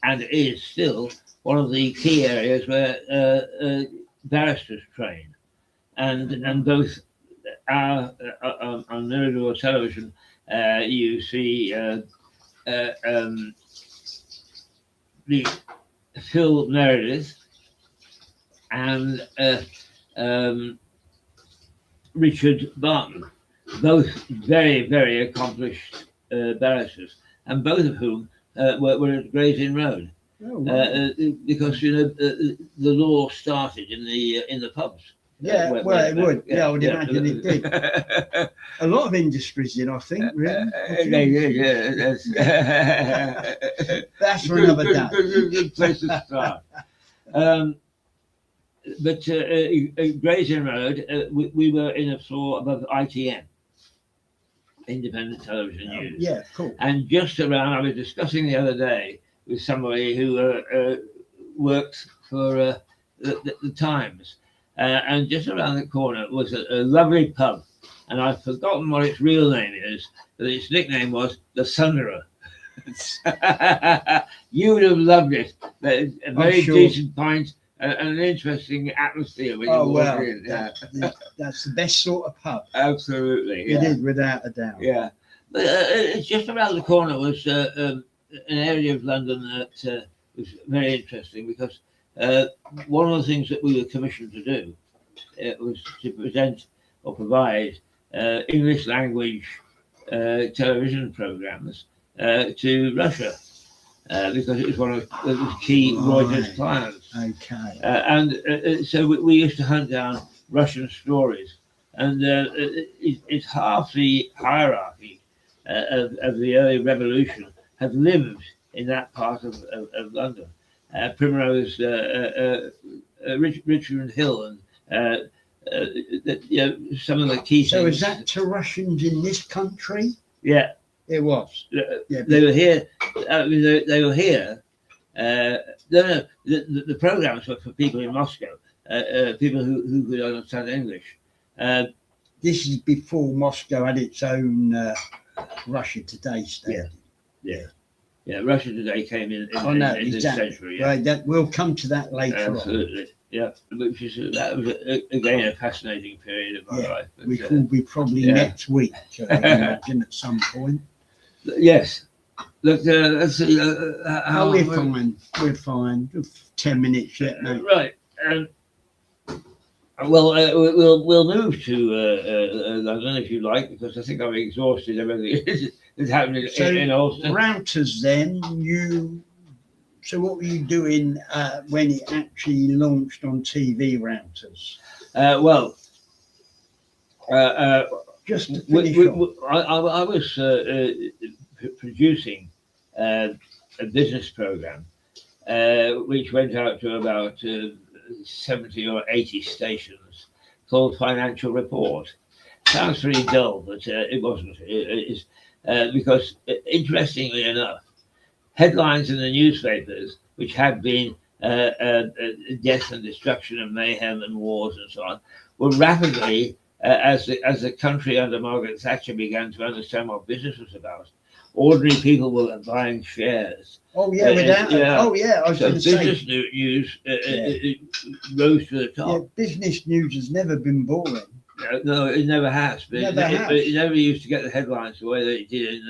and is still one of the key areas where barristers train, and both on Mirador television you see the Phil Meredith and Richard Barton, both very, very accomplished barristers, and both of whom were at Gray's Inn Road. Oh, wow. Because the law started in the pubs. Yeah, it would. I would imagine it did. A lot of industries did, I think, really. That's for another day. Good place to start. But Gray's Inn Road, we were in a floor above ITN, Independent Television News. Yeah, cool. And just around, I was discussing the other day with somebody who works for the Times. And just around the corner was a lovely pub, and I've forgotten what its real name is, but its nickname was the Sunderer. You would have loved it. A very decent pint and an interesting atmosphere when you walk in. That's the best sort of pub. Absolutely. It is, without a doubt. Yeah. But just around the corner was an area of London that was very interesting because one of the things that we were commissioned to do was to present or provide English language television programs to Russia because it was one of the key Reuters clients. Okay. And so we used to hunt down Russian stories, and it's half the hierarchy of the early revolution had lived in that part of London. Primrose, Richmond Hill, and some of the key So things. is that to Russians in this country? Yeah, It was. Yeah, they were here. They were here. No, the programs were for people in Moscow, people who could understand English. This is before Moscow had its own Russia Today station. Yeah, Russia Today came in this exactly. century. Yeah. Right, we'll come to that later Absolutely. on. Yeah, that was again a fascinating period of my life. But, which will be probably next week, I imagine, at some point. Yes. Look, let's see. How we're fine. We're fine. 10 minutes yet now. Right. Well, we'll move to London if you like, because I think I've exhausted everything that's happening in Ulster. Routers, then So what were you doing when it actually launched on TV, Routers? Just to finish I was producing a business program which went out to about 70 or 80 stations, called Financial Report. Sounds pretty dull, but it wasn't. It's because, interestingly enough, headlines in the newspapers, which had been death and destruction and mayhem and wars and so on, were rapidly, as the country under Margaret Thatcher began to understand what business was about, ordinary people were buying shares. Oh yeah, I was going to say. Business news rose to the top. Yeah, business news has never been boring. No, it never has. But it never used to get the headlines the way that it did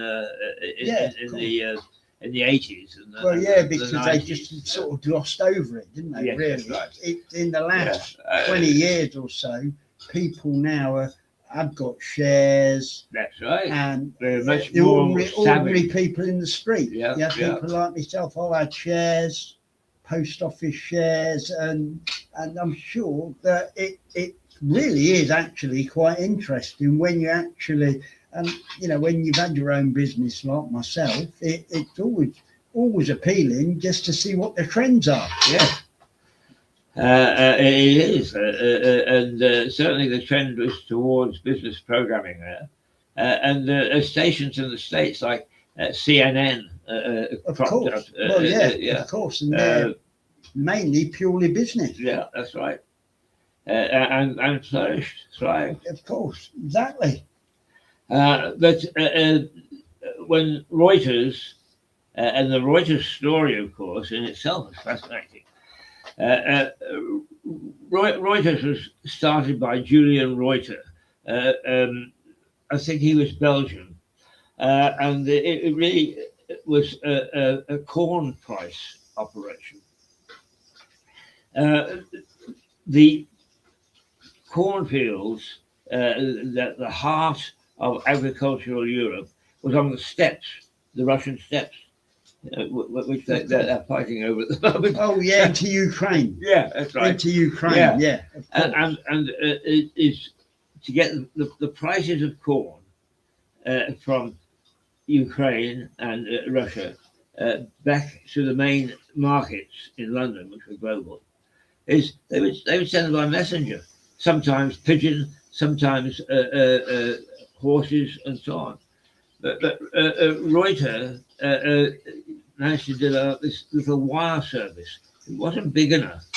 in the 80s. Because they just sort of glossed over it, didn't they? Yes, really, right. In the last 20 years or so, people now have got shares. That's right. And they're much the more ordinary people in the street. Yeah, people like myself. I had shares, post office shares, and I'm sure that it really is actually quite interesting when you actually, when you've had your own business like myself, it's always appealing just to see what the trends are. Yeah. It is, and certainly the trend was towards business programming there, and stations in the States like CNN of cropped course. up. Of course, and they're mainly purely business. Yeah, that's right, and flourished, thrived. Of course, exactly. But when Reuters, and the Reuters story, of course, in itself is fascinating. Reuters was started by Julian Reuter. I think he was Belgian, and it really was a corn price operation. The cornfields, the heart of agricultural Europe, was on the steppes, the Russian steppes. Which they're fighting over at the moment. Oh yeah, into Ukraine. Yeah, that's right. Into Ukraine. Yeah, and it is to get the prices of corn from Ukraine and Russia back to the main markets in London, which were global. Is they would send them by messenger, sometimes pigeon, sometimes horses, and so on. But Reuter managed to develop this little wire service. It wasn't big enough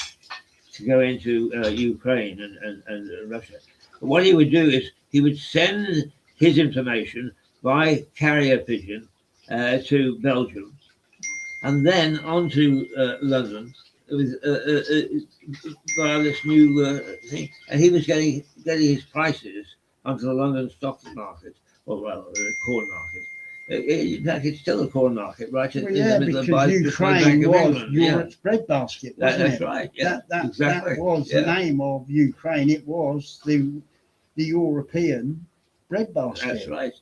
to go into Ukraine and Russia. But what he would do is he would send his information by carrier pigeon to Belgium, and then on to London with via this new thing. And he was getting his prices onto the London stock market. The corn market. In fact, it's still a corn market, right? In the middle of Ukraine was Europe's breadbasket, wasn't That's it? right. Yeah, that was the name of Ukraine. It was the European breadbasket. That's right.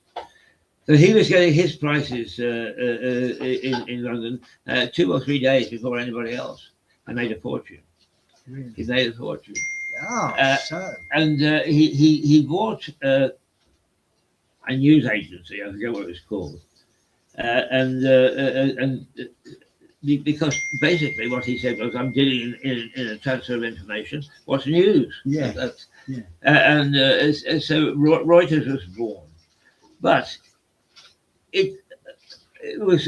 So he was getting his prices in London 2 or 3 days before anybody else. I made a fortune. Really? He made a fortune. And he bought a news agency, I forget what it was called, Because basically what he said was, I'm dealing in a transfer of information. What's news? Yeah. So Reuters was born, but it was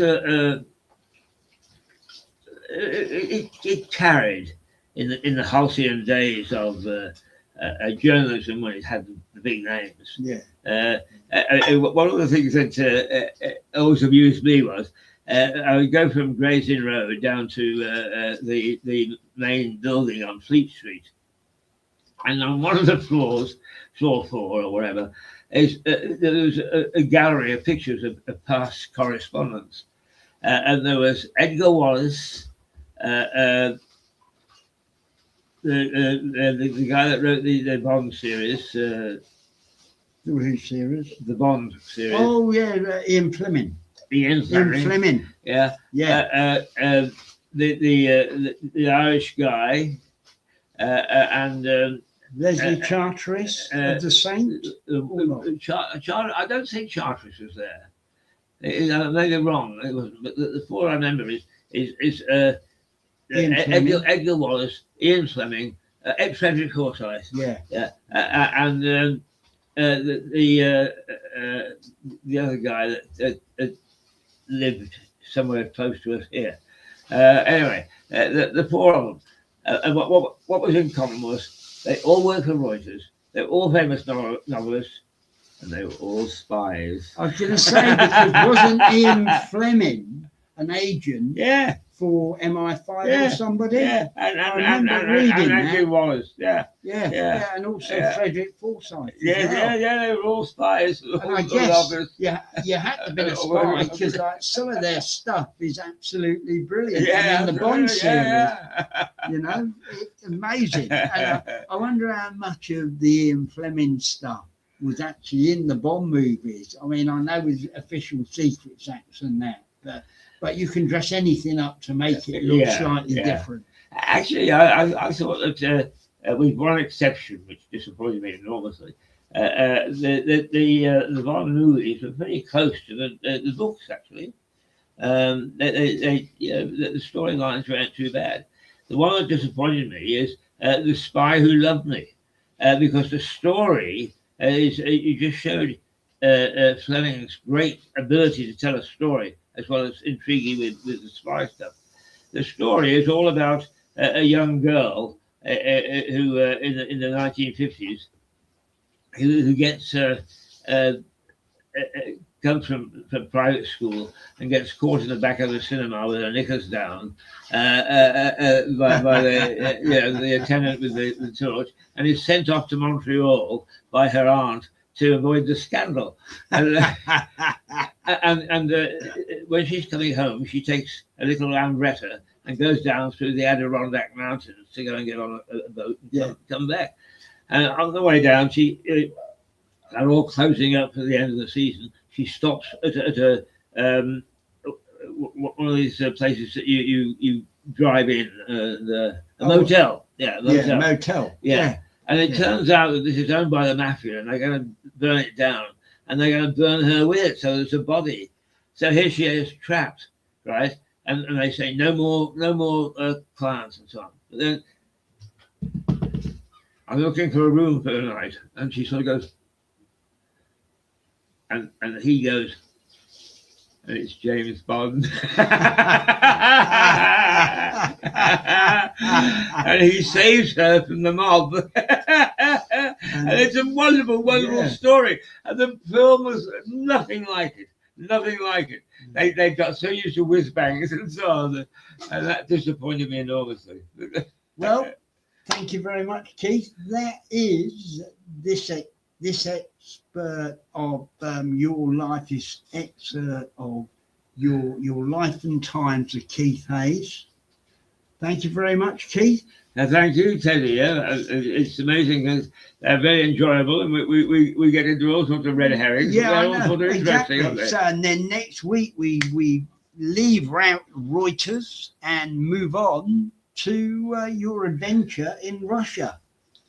it carried in the halcyon days of journalism when it had the big names. Yeah. One of the things that always amused me was I would go from Gray's Inn Road down to the main building on Fleet Street, and on one of the floors, floor 4 or whatever, there was a gallery of pictures of past correspondence, and there was Edgar Wallace. The guy that wrote the Bond series, The series. the Bond series. Oh yeah, Ian Fleming. Ian Fleming. Yeah. The Irish guy, and Leslie Charteris of the Saint. I don't think Charteris was there. Maybe I'm wrong. It was, but the 4 I remember is Edgar Wallace, Ian Fleming, Frederick Forsyth. Yeah. And the other guy that lived somewhere close to us here. Anyway, the 4 of them. And what was in common was they all worked for Reuters. They're all famous novelists, and they were all spies. I was going to say, because wasn't Ian Fleming an agent? Yeah. For MI5 or somebody. Yeah, I remember reading that. It was, yeah, and also Frederick Forsyth. They were all spies. And I guess you had to be a spy because like some of their stuff is absolutely brilliant. Yeah, and in the Bond series, you know, it's amazing. And I wonder how much of the Ian Fleming stuff was actually in the Bond movies. I mean, I know with Official Secrets Acts and that, but you can dress anything up to make it look slightly different. Actually, I thought that with one exception, which disappointed me enormously, the Bond movies were very close to the books. Actually, the storylines weren't too bad. The one that disappointed me is The Spy Who Loved Me, because the story is you just showed Fleming's great ability to tell a story, as well as intriguing with the spy stuff. The story is all about a young girl who in the 1950s who gets comes from private school and gets caught in the back of the cinema with her knickers down by the attendant with the torch, and is sent off to Montreal by her aunt to avoid the scandal. And when she's coming home, she takes a little lambretta and goes down through the Adirondack Mountains to go and get on a boat and come back. And on the way down, they're all closing up for the end of the season. She stops at a one of these places that you drive in, a motel. Motel. Yeah. And it turns out that this is owned by the mafia, and they're going to burn it down, and they're going to burn her with it. So there's a body. So here she is, trapped, right? And they say no more clients and so on. But then I'm looking for a room for the night, and she sort of goes, and he goes, and it's James Bond. And he saves her from the mob. And it's a wonderful story. And the film was nothing like it. They got so used to whiz bangs and so on, and that disappointed me enormously. Well, thank you very much, Keith. That is this expert of your life is excerpt of your life and times of Keith Hayes. Thank you very much, Keith. Now, thank you, Teddy. Yeah, it's amazing because they're very enjoyable, and we get into all sorts of red herrings. Yeah, all sorts of exactly. interesting. So, and then next week we leave Reuters and move on to your adventure in Russia.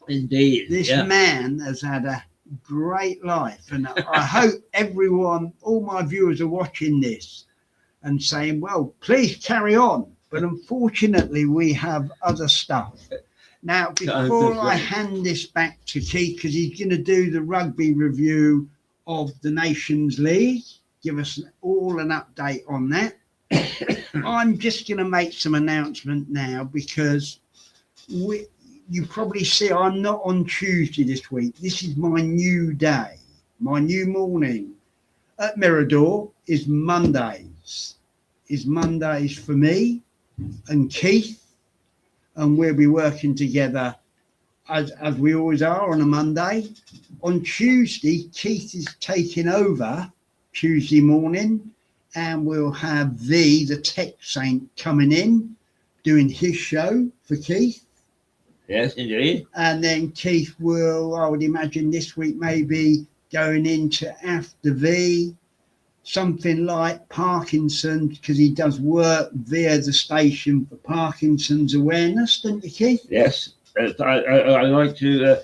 Indeed, this man has had a great life. And I hope everyone, all my viewers are watching this and saying, well, please carry on. But unfortunately, we have other stuff. Now, before I hand this back to Keith, because he's going to do the rugby review of the Nations League, give us all an update on that. I'm just going to make some announcement now, because you probably see I'm not on Tuesday this week. This is my new day, my new morning. At Mirador is Mondays. Is Mondays for me and Keith, and we'll be working together as we always are on a Monday. On Tuesday, Keith is taking over Tuesday morning, and we'll have the tech saint coming in, doing his show for Keith. Yes, indeed. And then Keith will, I would imagine this week, maybe going into After V, something like Parkinson's, because he does work via the station for Parkinson's awareness, don't you, Keith? Yes. I like to,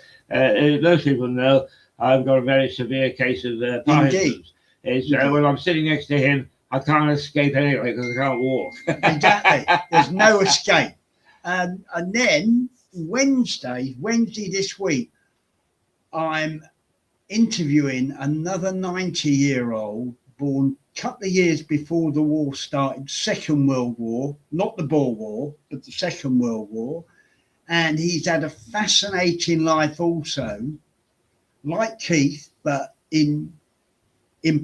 most people know I've got a very severe case of Parkinson's. It's, when I'm sitting next to him, I can't escape anyway because I can't walk. Exactly. There's no escape. And then Wednesday this week, I'm interviewing another 90-year-old born a couple of years before the war started, Second World War, not the Boer War, but the Second World War. And he's had a fascinating life also, like Keith, but in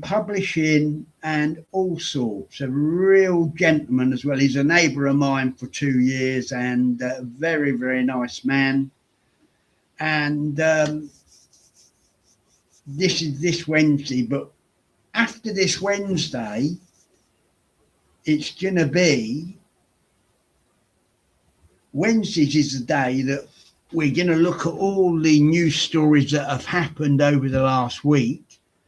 publishing and all sorts. A real gentleman as well. He's a neighbour of mine for 2 years, and a very, very nice man. And this is this Wednesday, but after this Wednesday, it's going to be, Wednesdays is the day that we're going to look at all the news stories that have happened over the last week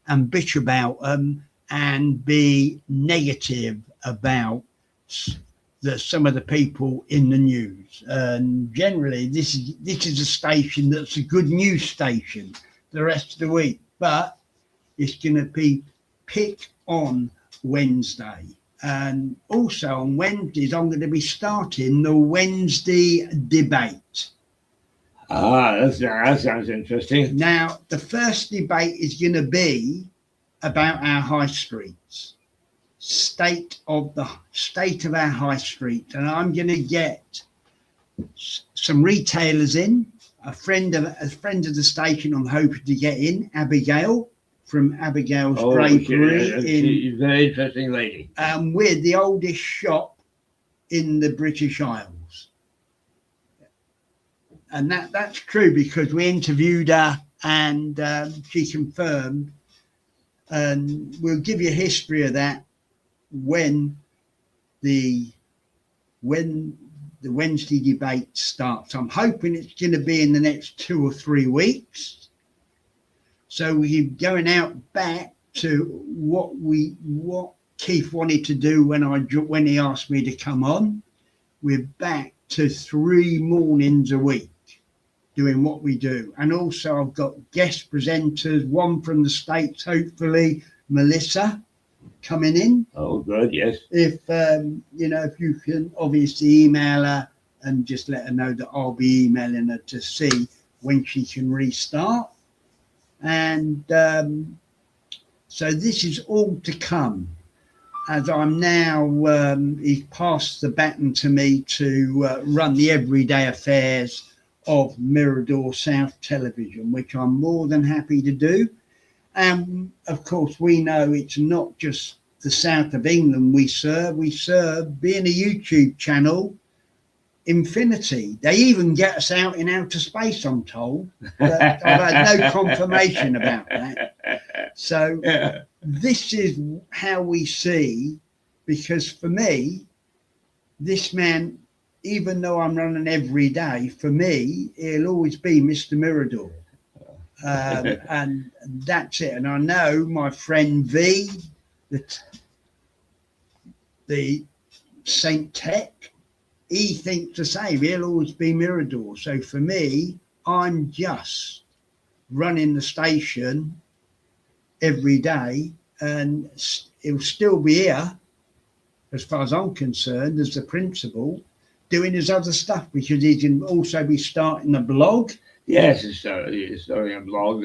and bitch about them and be negative about some of the people in the news. And generally, this is a station that's a good news station the rest of the week, but it's going to be pick on Wednesday. And also on Wednesdays, I'm going to be starting the Wednesday debate. That sounds interesting. Now, the first debate is going to be about our high streets, state of our high street, and I'm going to get some retailers in. A friend of the station I'm hoping to get in, Abigail from Abigail's Drapery. She's a very interesting lady. We're the oldest shop in the British Isles. And that's true, because we interviewed her and she confirmed. And we'll give you a history of that when the Wednesday debate starts. I'm hoping it's going to be in the next 2 or 3 weeks. So we're going out back to what Keith wanted to do when he asked me to come on. We're back to 3 mornings a week doing what we do. And also I've got guest presenters, one from the States, hopefully, Melissa, coming in. Oh, good, yes. If, if you can obviously email her and just let her know that I'll be emailing her to see when she can restart. And so this is all to come, as I'm now, he's passed the baton to me to run the everyday affairs of Mirador South Television, which I'm more than happy to do. And of course, we know it's not just the south of England we serve, being a YouTube channel, infinity. They even get us out in outer space, I'm told. But I've had no confirmation about that. So this is how we see, because for me, this man, even though I'm running every day, for me, he'll always be Mr. Mirador. And that's it. And I know my friend V, the Saint Tech, he thinks the same. He'll always be Mirador. So for me, I'm just running the station every day, and he'll still be here, as far as I'm concerned, as the principal, doing his other stuff, because he can also be starting a blog. Yes, it's starting a blog.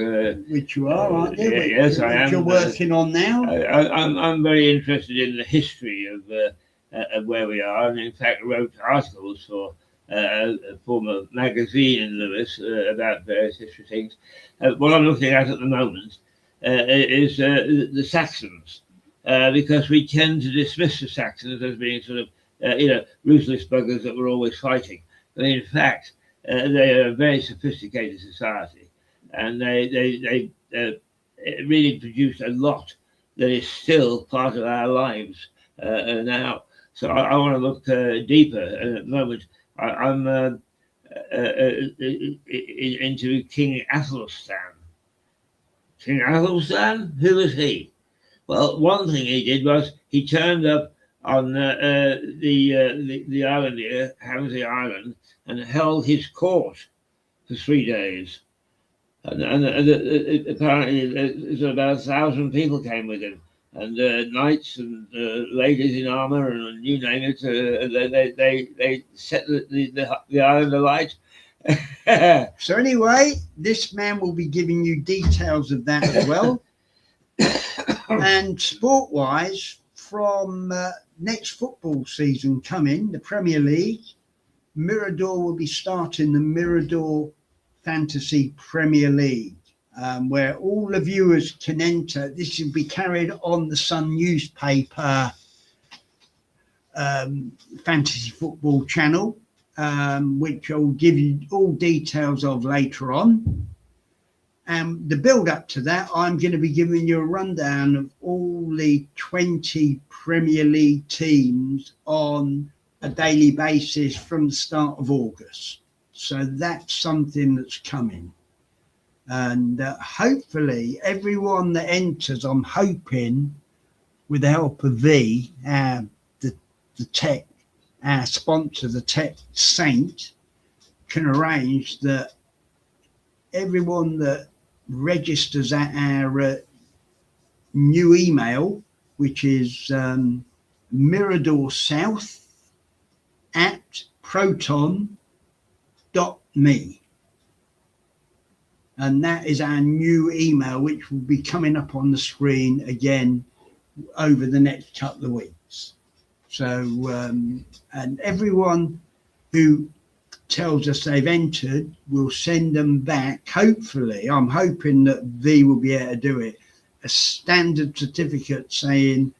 Which you are, aren't you? Yes, I am. You're working on now. I'm very interested in the history of where we are, and in fact wrote articles for a former magazine in Lewis about various history things. What I'm looking at the moment is the Saxons, because we tend to dismiss the Saxons as being sort of ruthless buggers that were always fighting. But in fact, they are a very sophisticated society, and they really produced a lot that is still part of our lives now. So I want to look deeper. At the moment, I'm into King Athelstan. King Athelstan? Who was he? Well, one thing he did was he turned up on the island here, Hampshire Island, and held his court for 3 days. And apparently there's about 1,000 people came with him, and knights and ladies in armor and you name it. They set the island alight. So anyway, this man will be giving you details of that as well. And sport-wise, from next football season coming, the Premier League, Mirador will be starting the Mirador Fantasy Premier League, where all the viewers can enter. This will be carried on the Sun newspaper fantasy football channel, which I'll give you all details of later on. And the build up to that, I'm going to be giving you a rundown of all the 20 Premier League teams on a daily basis from the start of August. So that's something that's coming. And hopefully everyone that enters, I'm hoping with the help of the tech, our sponsor, the Tech Saint, can arrange that everyone that registers at our new email, which is miradorsouth@proton.me, and that is our new email, which will be coming up on the screen again over the next couple of weeks. So and everyone who tells us they've entered, we'll send them back. Hopefully, I'm hoping that V will be able to do it, a standard certificate saying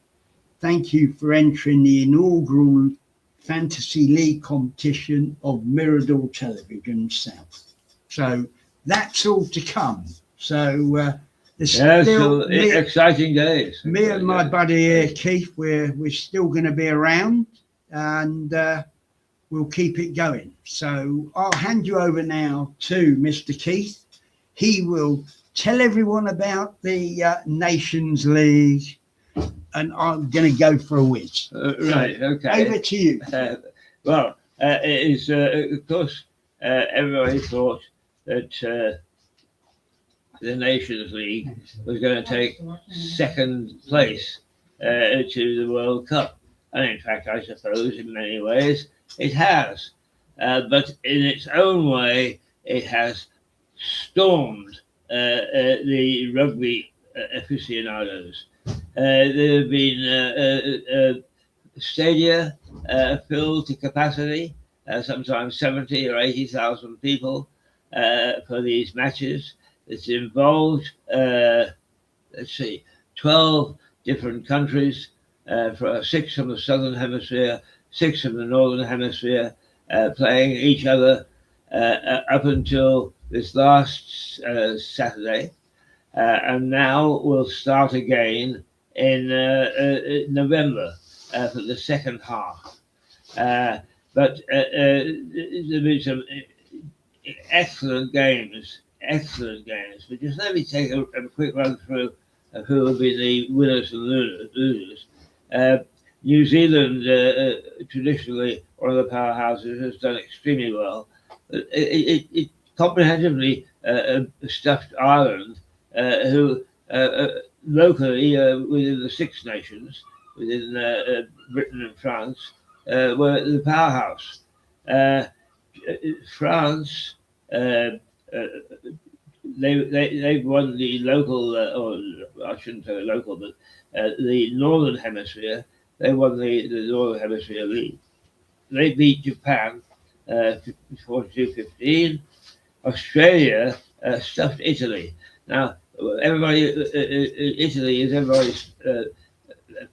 thank you for entering the inaugural Fantasy League competition of Mirador Television South. So that's all to come. So there's still exciting days. Me and my buddy here, Keith, we're still going to be around, and we'll keep it going. So I'll hand you over now to Mr. Keith. He will tell everyone about the Nations League, and I'm going to go for a whiz. Right, okay. Over to you. Well, it is, of course, everybody thought that the Nations League was going to take second place to the World Cup. And in fact, I suppose in many ways it has. But in its own way, it has stormed the rugby aficionados. There have been stadia filled to capacity, sometimes 70 or 80,000 people for these matches. It's involved, 12 different countries, 6 from the Southern Hemisphere, 6 from the Northern Hemisphere, playing each other up until this last Saturday. And now we'll start again in November for the second half. But there'll be some excellent games. But just let me take a quick run through of who will be the winners and losers. New Zealand, traditionally one of the powerhouses, has done extremely well. It comprehensively stuffed Ireland, who locally within the Six Nations, within Britain and France, were the powerhouse. France, they won the local, or I shouldn't say the local, but the Northern Hemisphere. They won the Northern Hemisphere league. They beat Japan 42-15. Australia stuffed Italy. Now, everybody, Italy is everybody's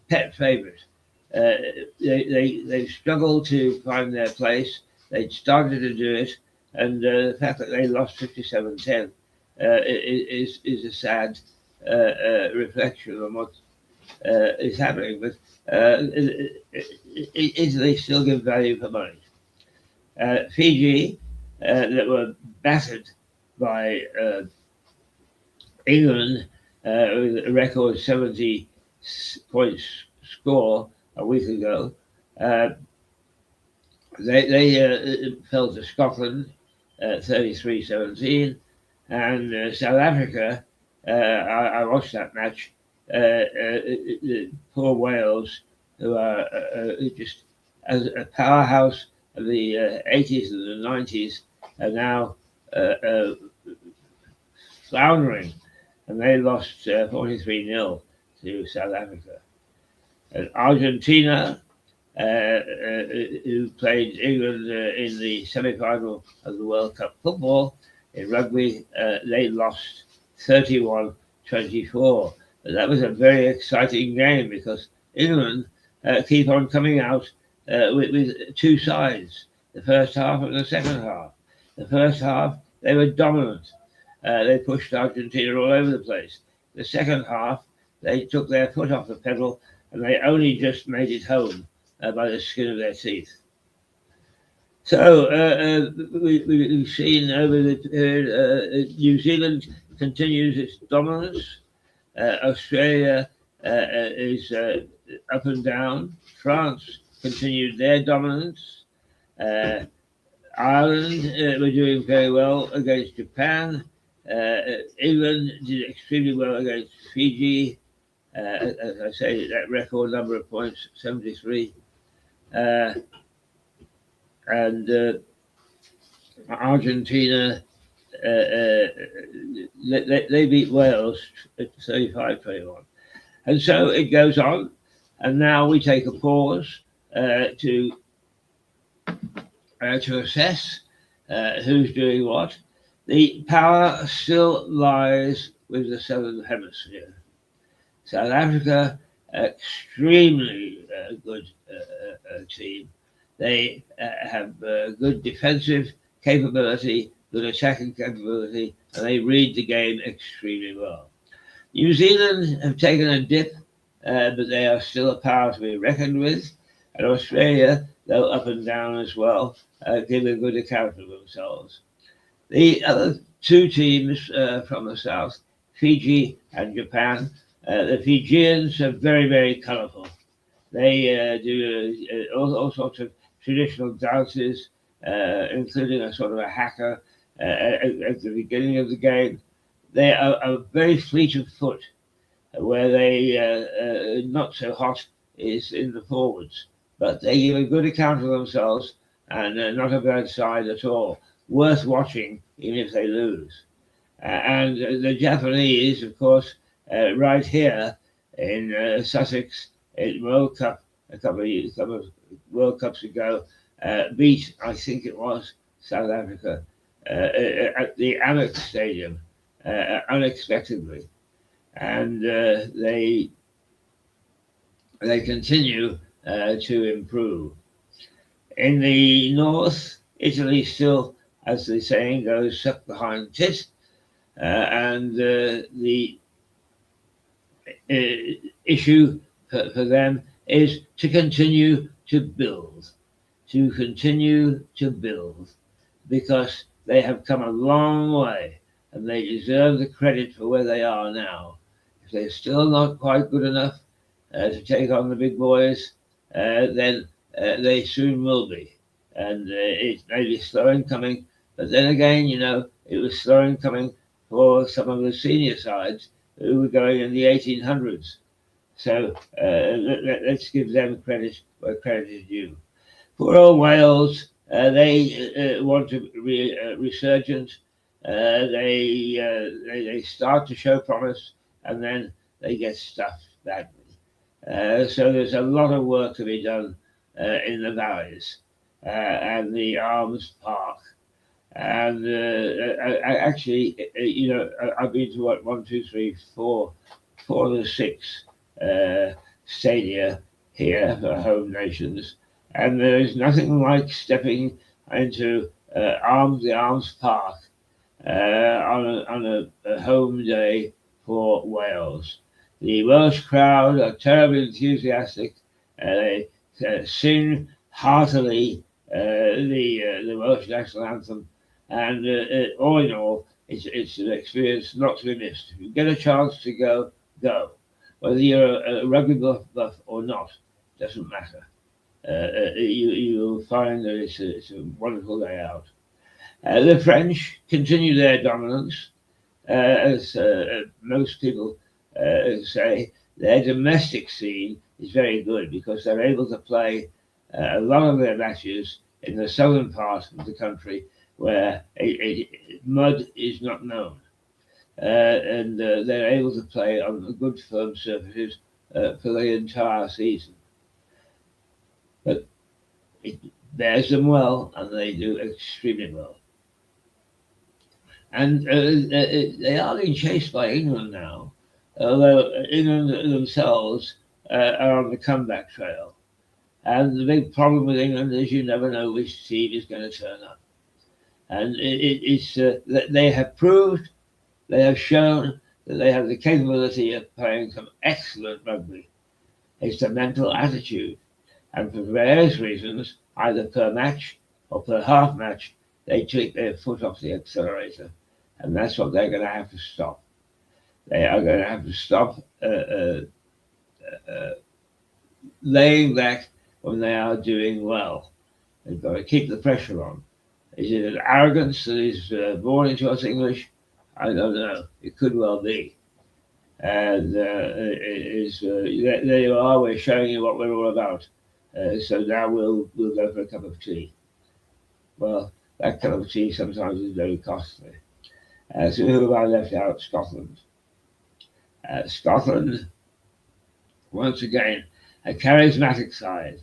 pet favourite. They struggled to find their place. They'd started to do it, and the fact that they lost 57-10 is a sad reflection on what is happening. But Italy still give value for money. Fiji, that were battered by England with a record 70 points score a week ago. They fell to Scotland 33-17, and South Africa. I watched that match. Poor Wales, who are just as a powerhouse of the 80s and the 90s, are now floundering, and they lost 43-0 to South Africa. And Argentina, who played England in the semi-final of the World Cup football in rugby, they lost 31-24. But that was a very exciting game because England keep on coming out with two sides, the first half and the second half. The first half, they were dominant. They pushed Argentina all over the place. The second half, they took their foot off the pedal and they only just made it home by the skin of their teeth. So we've seen over the period, New Zealand continues its dominance. Australia is up and down. France continued their dominance. Ireland were doing very well against Japan. England did extremely well against Fiji. As I say, that record number of points, 73. And Argentina, they beat Wales at 35-21. And so it goes on. And now we take a pause to assess who's doing what. The power still lies with the Southern Hemisphere. South Africa, extremely good team. They have good defensive capability, good attacking capability, and they read the game extremely well. New Zealand have taken a dip, but they are still a power to be reckoned with. And Australia, though up and down as well, give a good account of themselves. The other two teams from the south, Fiji and Japan, the Fijians are very, very colourful. They do all sorts of traditional dances, including a sort of a haka at the beginning of the game. They are very fleet of foot, where they not so hot is in the forwards, but they give a good account of themselves and not a bad side at all. Worth watching, even if they lose. And the Japanese, of course, right here in Sussex, in World Cup a couple of World Cups ago, beat, I think it was, South Africa at the Amex Stadium unexpectedly, and they continue to improve. In the north, Italy still, as the saying goes, suck behind tit, and the issue for them is to continue to build, because they have come a long way and they deserve the credit for where they are now. If they're still not quite good enough to take on the big boys, then they soon will be. And it may be slow in coming, but then again, you know, it was slow in coming for some of the senior sides who were going in the 1800s. So let's give them credit where credit is due. Poor old Wales, they want a resurgence. They start to show promise, and then they get stuffed badly. So there's a lot of work to be done in the valleys and the Arms Park. And actually, I've been to what, 1, 2, 3, 4 of the 6 stadia here for home nations. And there is nothing like stepping into the Arms Park on a home day for Wales. The Welsh crowd are terribly enthusiastic. They sing heartily the Welsh national anthem, and all in all, it's an experience not to be missed. If you get a chance to go, go. Whether you're a rugby buff or not, doesn't matter. You'll find that it's a wonderful day out. The French continue their dominance, as most people say. Their domestic scene is very good because they're able to play a lot of their matches in the southern part of the country where mud is not known. And they're able to play on good firm surfaces for the entire season. But it bears them well, and they do extremely well. And they are being chased by England now, although England themselves are on the comeback trail. And the big problem with England is you never know which team is going to turn up. And they have proved, they have shown that they have the capability of playing some excellent rugby. It's the mental attitude. And for various reasons, either per match or per half match, they take their foot off the accelerator. And that's what they're going to have to stop. They are going to have to stop laying back when they are doing well. They've got to keep the pressure on. Is it an arrogance that is born into us English? I don't know. It could well be. And there you are. We're showing you what we're all about. So now we'll go for a cup of tea. Well, that cup of tea sometimes is very costly. So who have I left out? Scotland. Scotland, once again, a charismatic side.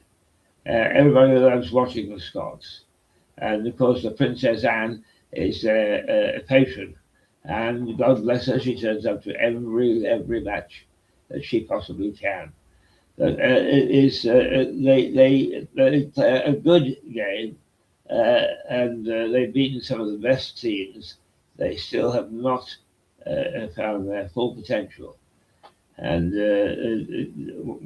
Everybody loves watching the Scots. And of course, the Princess Anne is a patron. And God bless her, she turns up to every match that she possibly can. But they play a good game, and they've beaten some of the best teams. They still have not found their full potential. And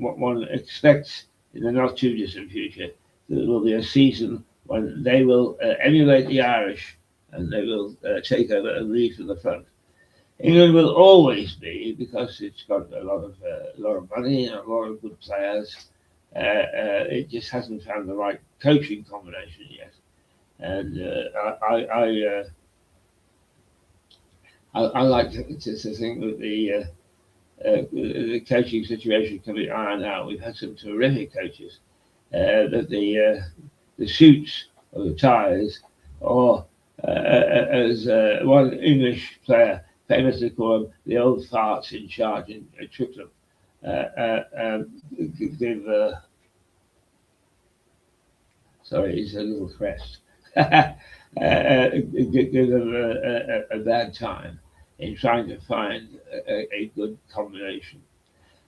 what one expects in the not too distant future, there will be a season when they will emulate the Irish and they will take over and lead from the front. England will always be, because it's got a lot of money and a lot of good players. It just hasn't found the right coaching combination yet. And I like to think that the coaching situation can be ironed out. We've had some terrific coaches, that the suits or the ties, or as one English player famously called them, the old farts in charge in Twickenham, give sorry, he's a little crest. Give them a bad time in trying to find a good combination.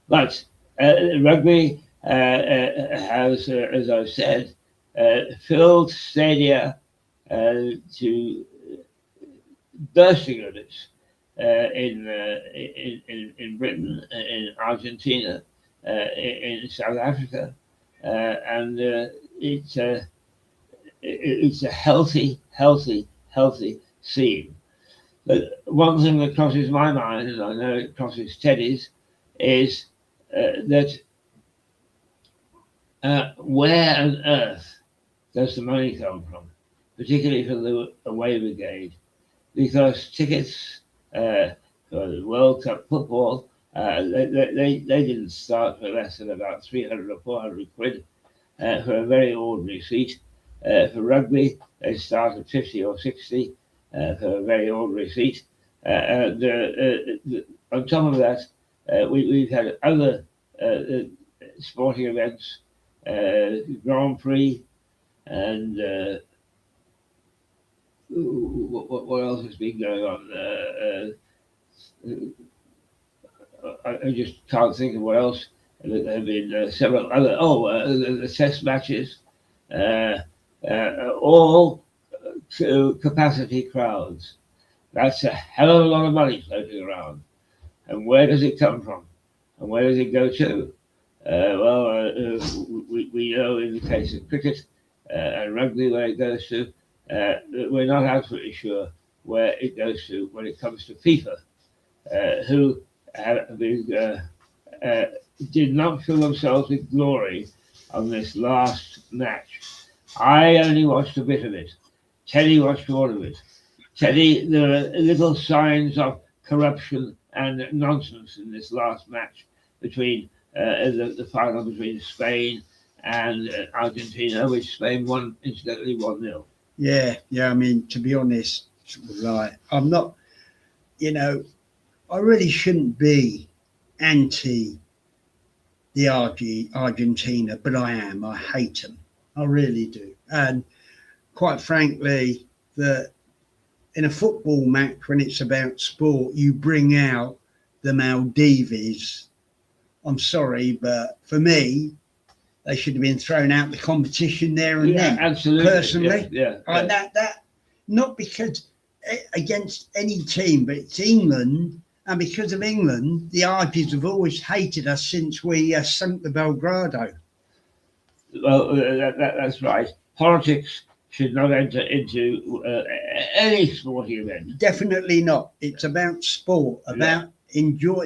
But rugby has, as I've said, filled stadia to bursting limits in Britain, in Argentina, in South Africa, and it's a healthy scene. But one thing that crosses my mind, and I know it crosses Teddy's, is that where on earth does the money come from, particularly for the away brigade? because tickets for the World Cup football, they didn't start for less than about 300 or 400 quid for a very ordinary seat. For rugby, they start at 50 or 60 for a very ordinary seat. And on top of that, we've had other sporting events, Grand Prix, and what else has been going on? I just can't think of what else. There have been several other. The test matches, all to capacity crowds. That's a hell of a lot of money floating around. And where does it come from? And where does it go to? We know in the case of cricket and rugby where it goes to. We're not absolutely sure where it goes to when it comes to FIFA, who did not fill themselves with glory on this last match. I only watched a bit of it. Teddy watched all of it. Teddy, there are little signs of corruption and nonsense in this last match between the final between Spain and Argentina, which Spain won, incidentally, 1-0. Yeah. I mean, to be honest, I'm not, I really shouldn't be anti the Argentina, but I am. I hate them. I really do. And quite frankly, that in a football match, when it's about sport, you bring out the Maldives. I'm sorry, but for me, they should have been thrown out the competition there and then. Absolutely. Personally, that not because against any team, but it's England, and because of England, the Argies have always hated us since we sunk the Belgrado. Well, that's right. Politics should not enter into any sporting event. Definitely not. It's about sport, about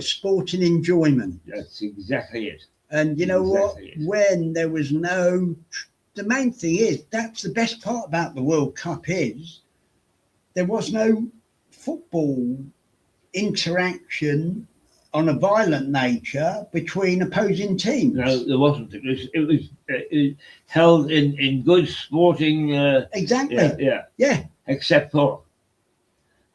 sport and enjoyment. That's exactly it. And you know what? When there was the main thing is, that's the best part about the World Cup is there was no football interaction on a violent nature between opposing teams. No, there wasn't. It was held in good sporting. Exactly. Yeah. Except for,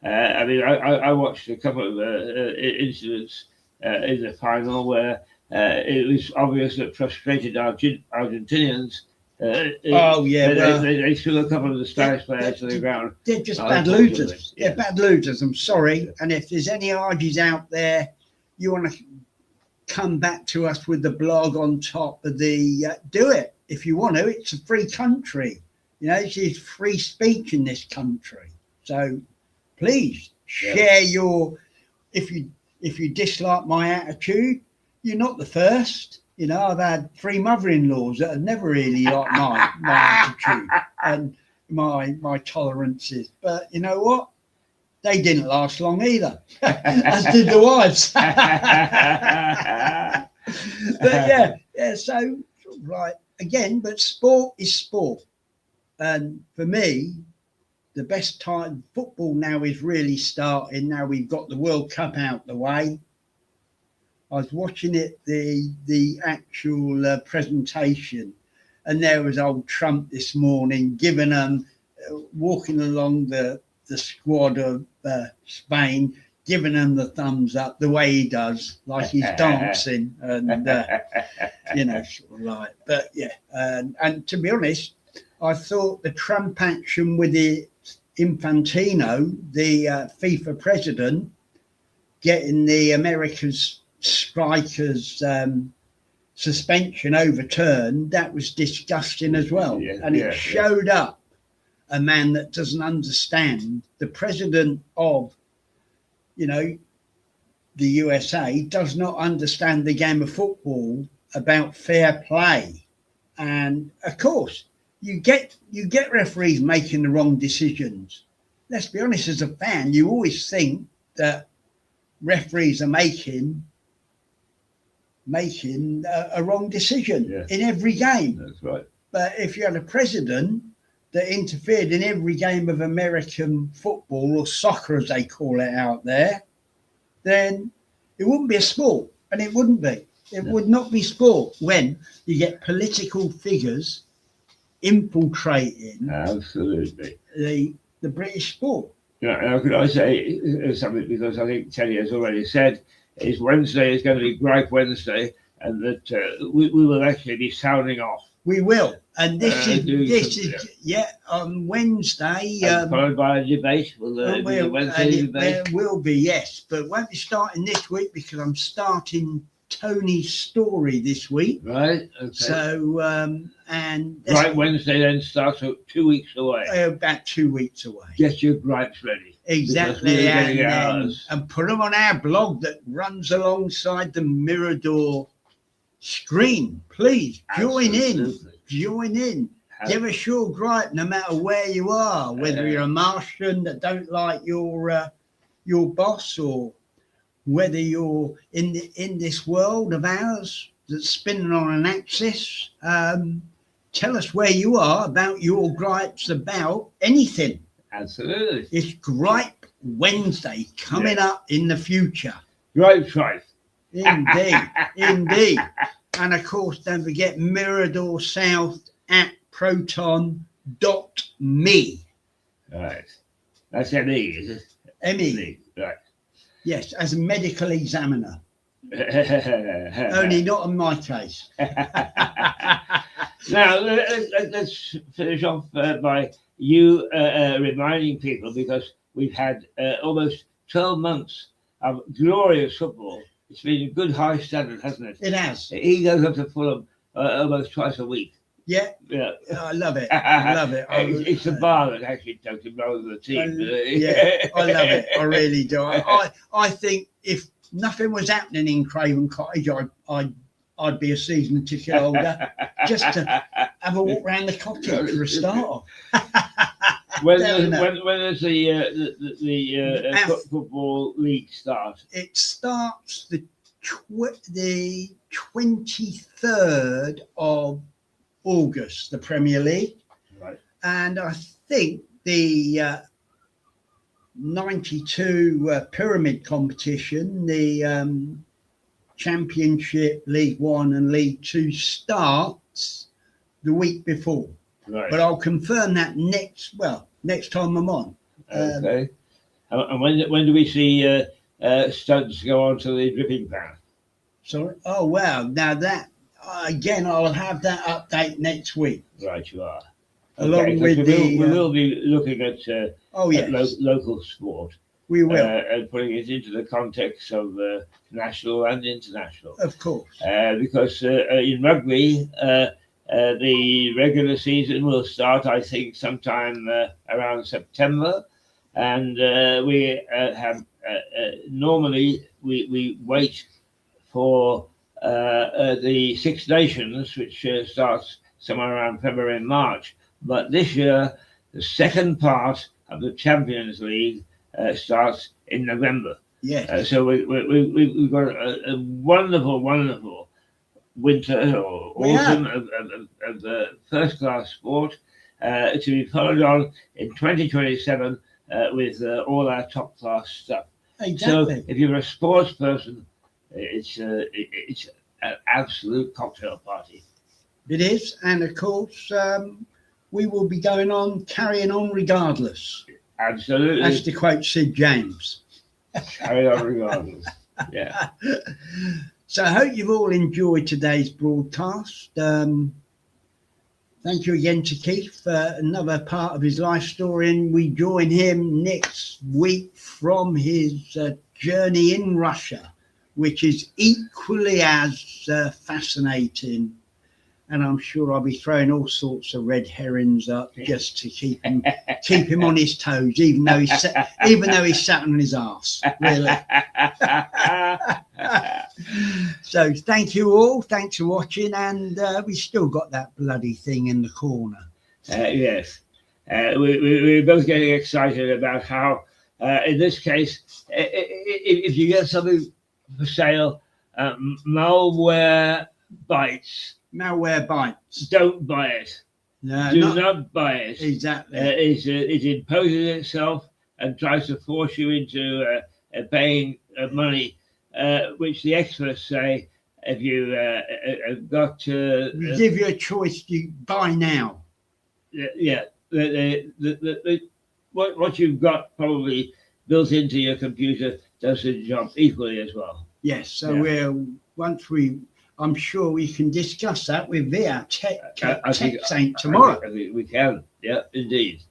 I watched a couple of incidents in the final where it was obvious that frustrated Argentinians. They threw a couple of the Spanish players to the ground. They're just bad losers. They're bad losers. I'm sorry. And if there's any Argies out there, you want to come back to us with the blog on top of the do it if you want to. It's a free country, it's free speech in this country. So please share your if you dislike my attitude, you're not the first. I've had 3 mother-in-laws that have never really liked my attitude and my tolerances, but you know what? They didn't last long either, as did the wives. But so again, but sport is sport. And for me, the best time, football now is really starting. Now we've got the World Cup out the way. I was watching it, the actual presentation, and there was old Trump this morning giving them, walking along the squad of Spain, giving them the thumbs up the way he does, like he's dancing, and But and to be honest, I thought the Trump action with the Infantino, the FIFA president, getting the America's strikers suspension overturned, that was disgusting as well. It showed up a man that doesn't understand. The president of the USA does not understand the game of football about fair play. And of course you get referees making the wrong decisions. Let's be honest, as a fan, you always think that referees are making a wrong decision in every game. That's right. But if you had a president that interfered in every game of American football, or soccer as they call it out there, then it wouldn't be a sport, and it wouldn't be. It would not be sport when you get political figures infiltrating absolutely the British sport. Now, could I say something, because I think Teddy has already said is Wednesday is going to be Gripe Wednesday, and that we will actually be sounding off. We will, and this is on Wednesday. Followed by a debate. Will be a Wednesday debate? There will be, yes, but won't be starting this week because I'm starting Tony's story this week. Right. Okay. So and Gripe Wednesday then starts 2 weeks away. About 2 weeks away. Get your gripes ready. Exactly, and put them on our blog that runs alongside the Mirador screen. Please join in. Give us your gripe, no matter where you are, whether you're a Martian that don't like your boss, or whether you're in this world of ours that's spinning on an axis. Tell us where you are about your gripes about anything. Absolutely. It's Gripe Wednesday coming up in the future. Gripe Trife. Indeed. And of course, don't forget Mirador South at proton.me. Right. That's ME, is it? ME. Right. Yes, as a medical examiner. Only not in my case. Now, let's finish off by you reminding people, because we've had almost 12 months of glorious football. It's been a good high standard, hasn't it? It has. He goes up to Fulham almost twice a week. Yeah. I love it. I love it. It's the bar that actually takes him rather than the team. I love it. I really do. I think if nothing was happening in Craven Cottage, I'd be a season ticket holder just to have a walk around the cottage for a start. When does the football league start? It starts the 23rd of August, the Premier League. Right. And I think the 92 pyramid competition, the Championship, League One and League Two starts the week before. Right. But I'll confirm that next time I'm on. Okay. And when do we see studs go on to the dripping path? Sorry? Oh, wow. Now that, again, I'll have that update next week. Right, you are. Along with we will be looking at, yes. local sport. We will. And putting it into the context of national and international. Of course. Because in rugby, the regular season will start, I think, sometime around September. And we have normally we wait for the Six Nations, which starts somewhere around February and March. But this year, the second part of the Champions League starts in November. Yes. So we've got a wonderful winter or autumn of first-class sport to be followed on in 2027 with all our top-class stuff. Exactly. So if you're a sports person, it's an absolute cocktail party. It is, and of course, we will be carrying on regardless. Absolutely. As to quote Sid James. Carry on regardless. Yeah. So I hope you've all enjoyed today's broadcast. Thank you again to Keith for another part of his life story, and we join him next week from his journey in Russia, which is equally as fascinating. And I'm sure I'll be throwing all sorts of red herrings up just to keep him on his toes, even though he's sat on his arse. Really. So thank you all. Thanks for watching, and we still got that bloody thing in the corner. Yes, we're both getting excited about how, in this case, if you get something for sale, malware bites. Malware bites. Don't buy it. No, Do not buy it. exactly. It imposes itself and tries to force you into paying money, which the experts say if you have got to We give you a choice to buy now. yeah, what you've got probably built into your computer does the job equally as well. Yes, so Yeah. I'm sure we can discuss that with Via I think Saint tomorrow I think we can. Yeah, indeed.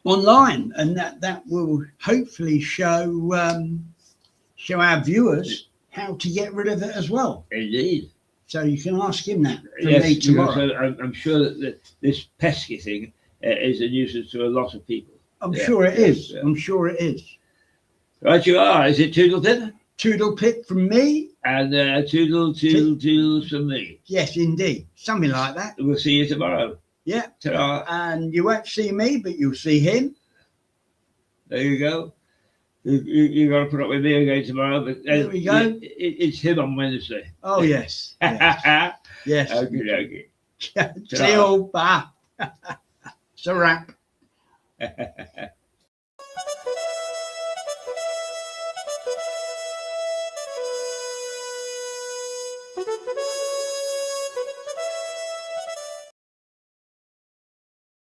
online, and that will hopefully show our viewers how to get rid of it as well. Indeed. So you can ask him that from Yes, me tomorrow. because I'm sure that this pesky thing is a nuisance to a lot of people. I'm Yeah, sure it yeah, is. yeah. I'm sure it is. Right, you are. Is it Toodle Pip? Toodle pip from me. And Toodle from me. Yes, indeed. Something like that. We'll see you tomorrow. Yeah. Ta-ra. And you won't see me, but you'll see him. There you go. You're going to put up with me again tomorrow, but There we go. It's him on Wednesday. Oh, yes. Yes. Yes. Okay. See you all. Bye. It's a wrap.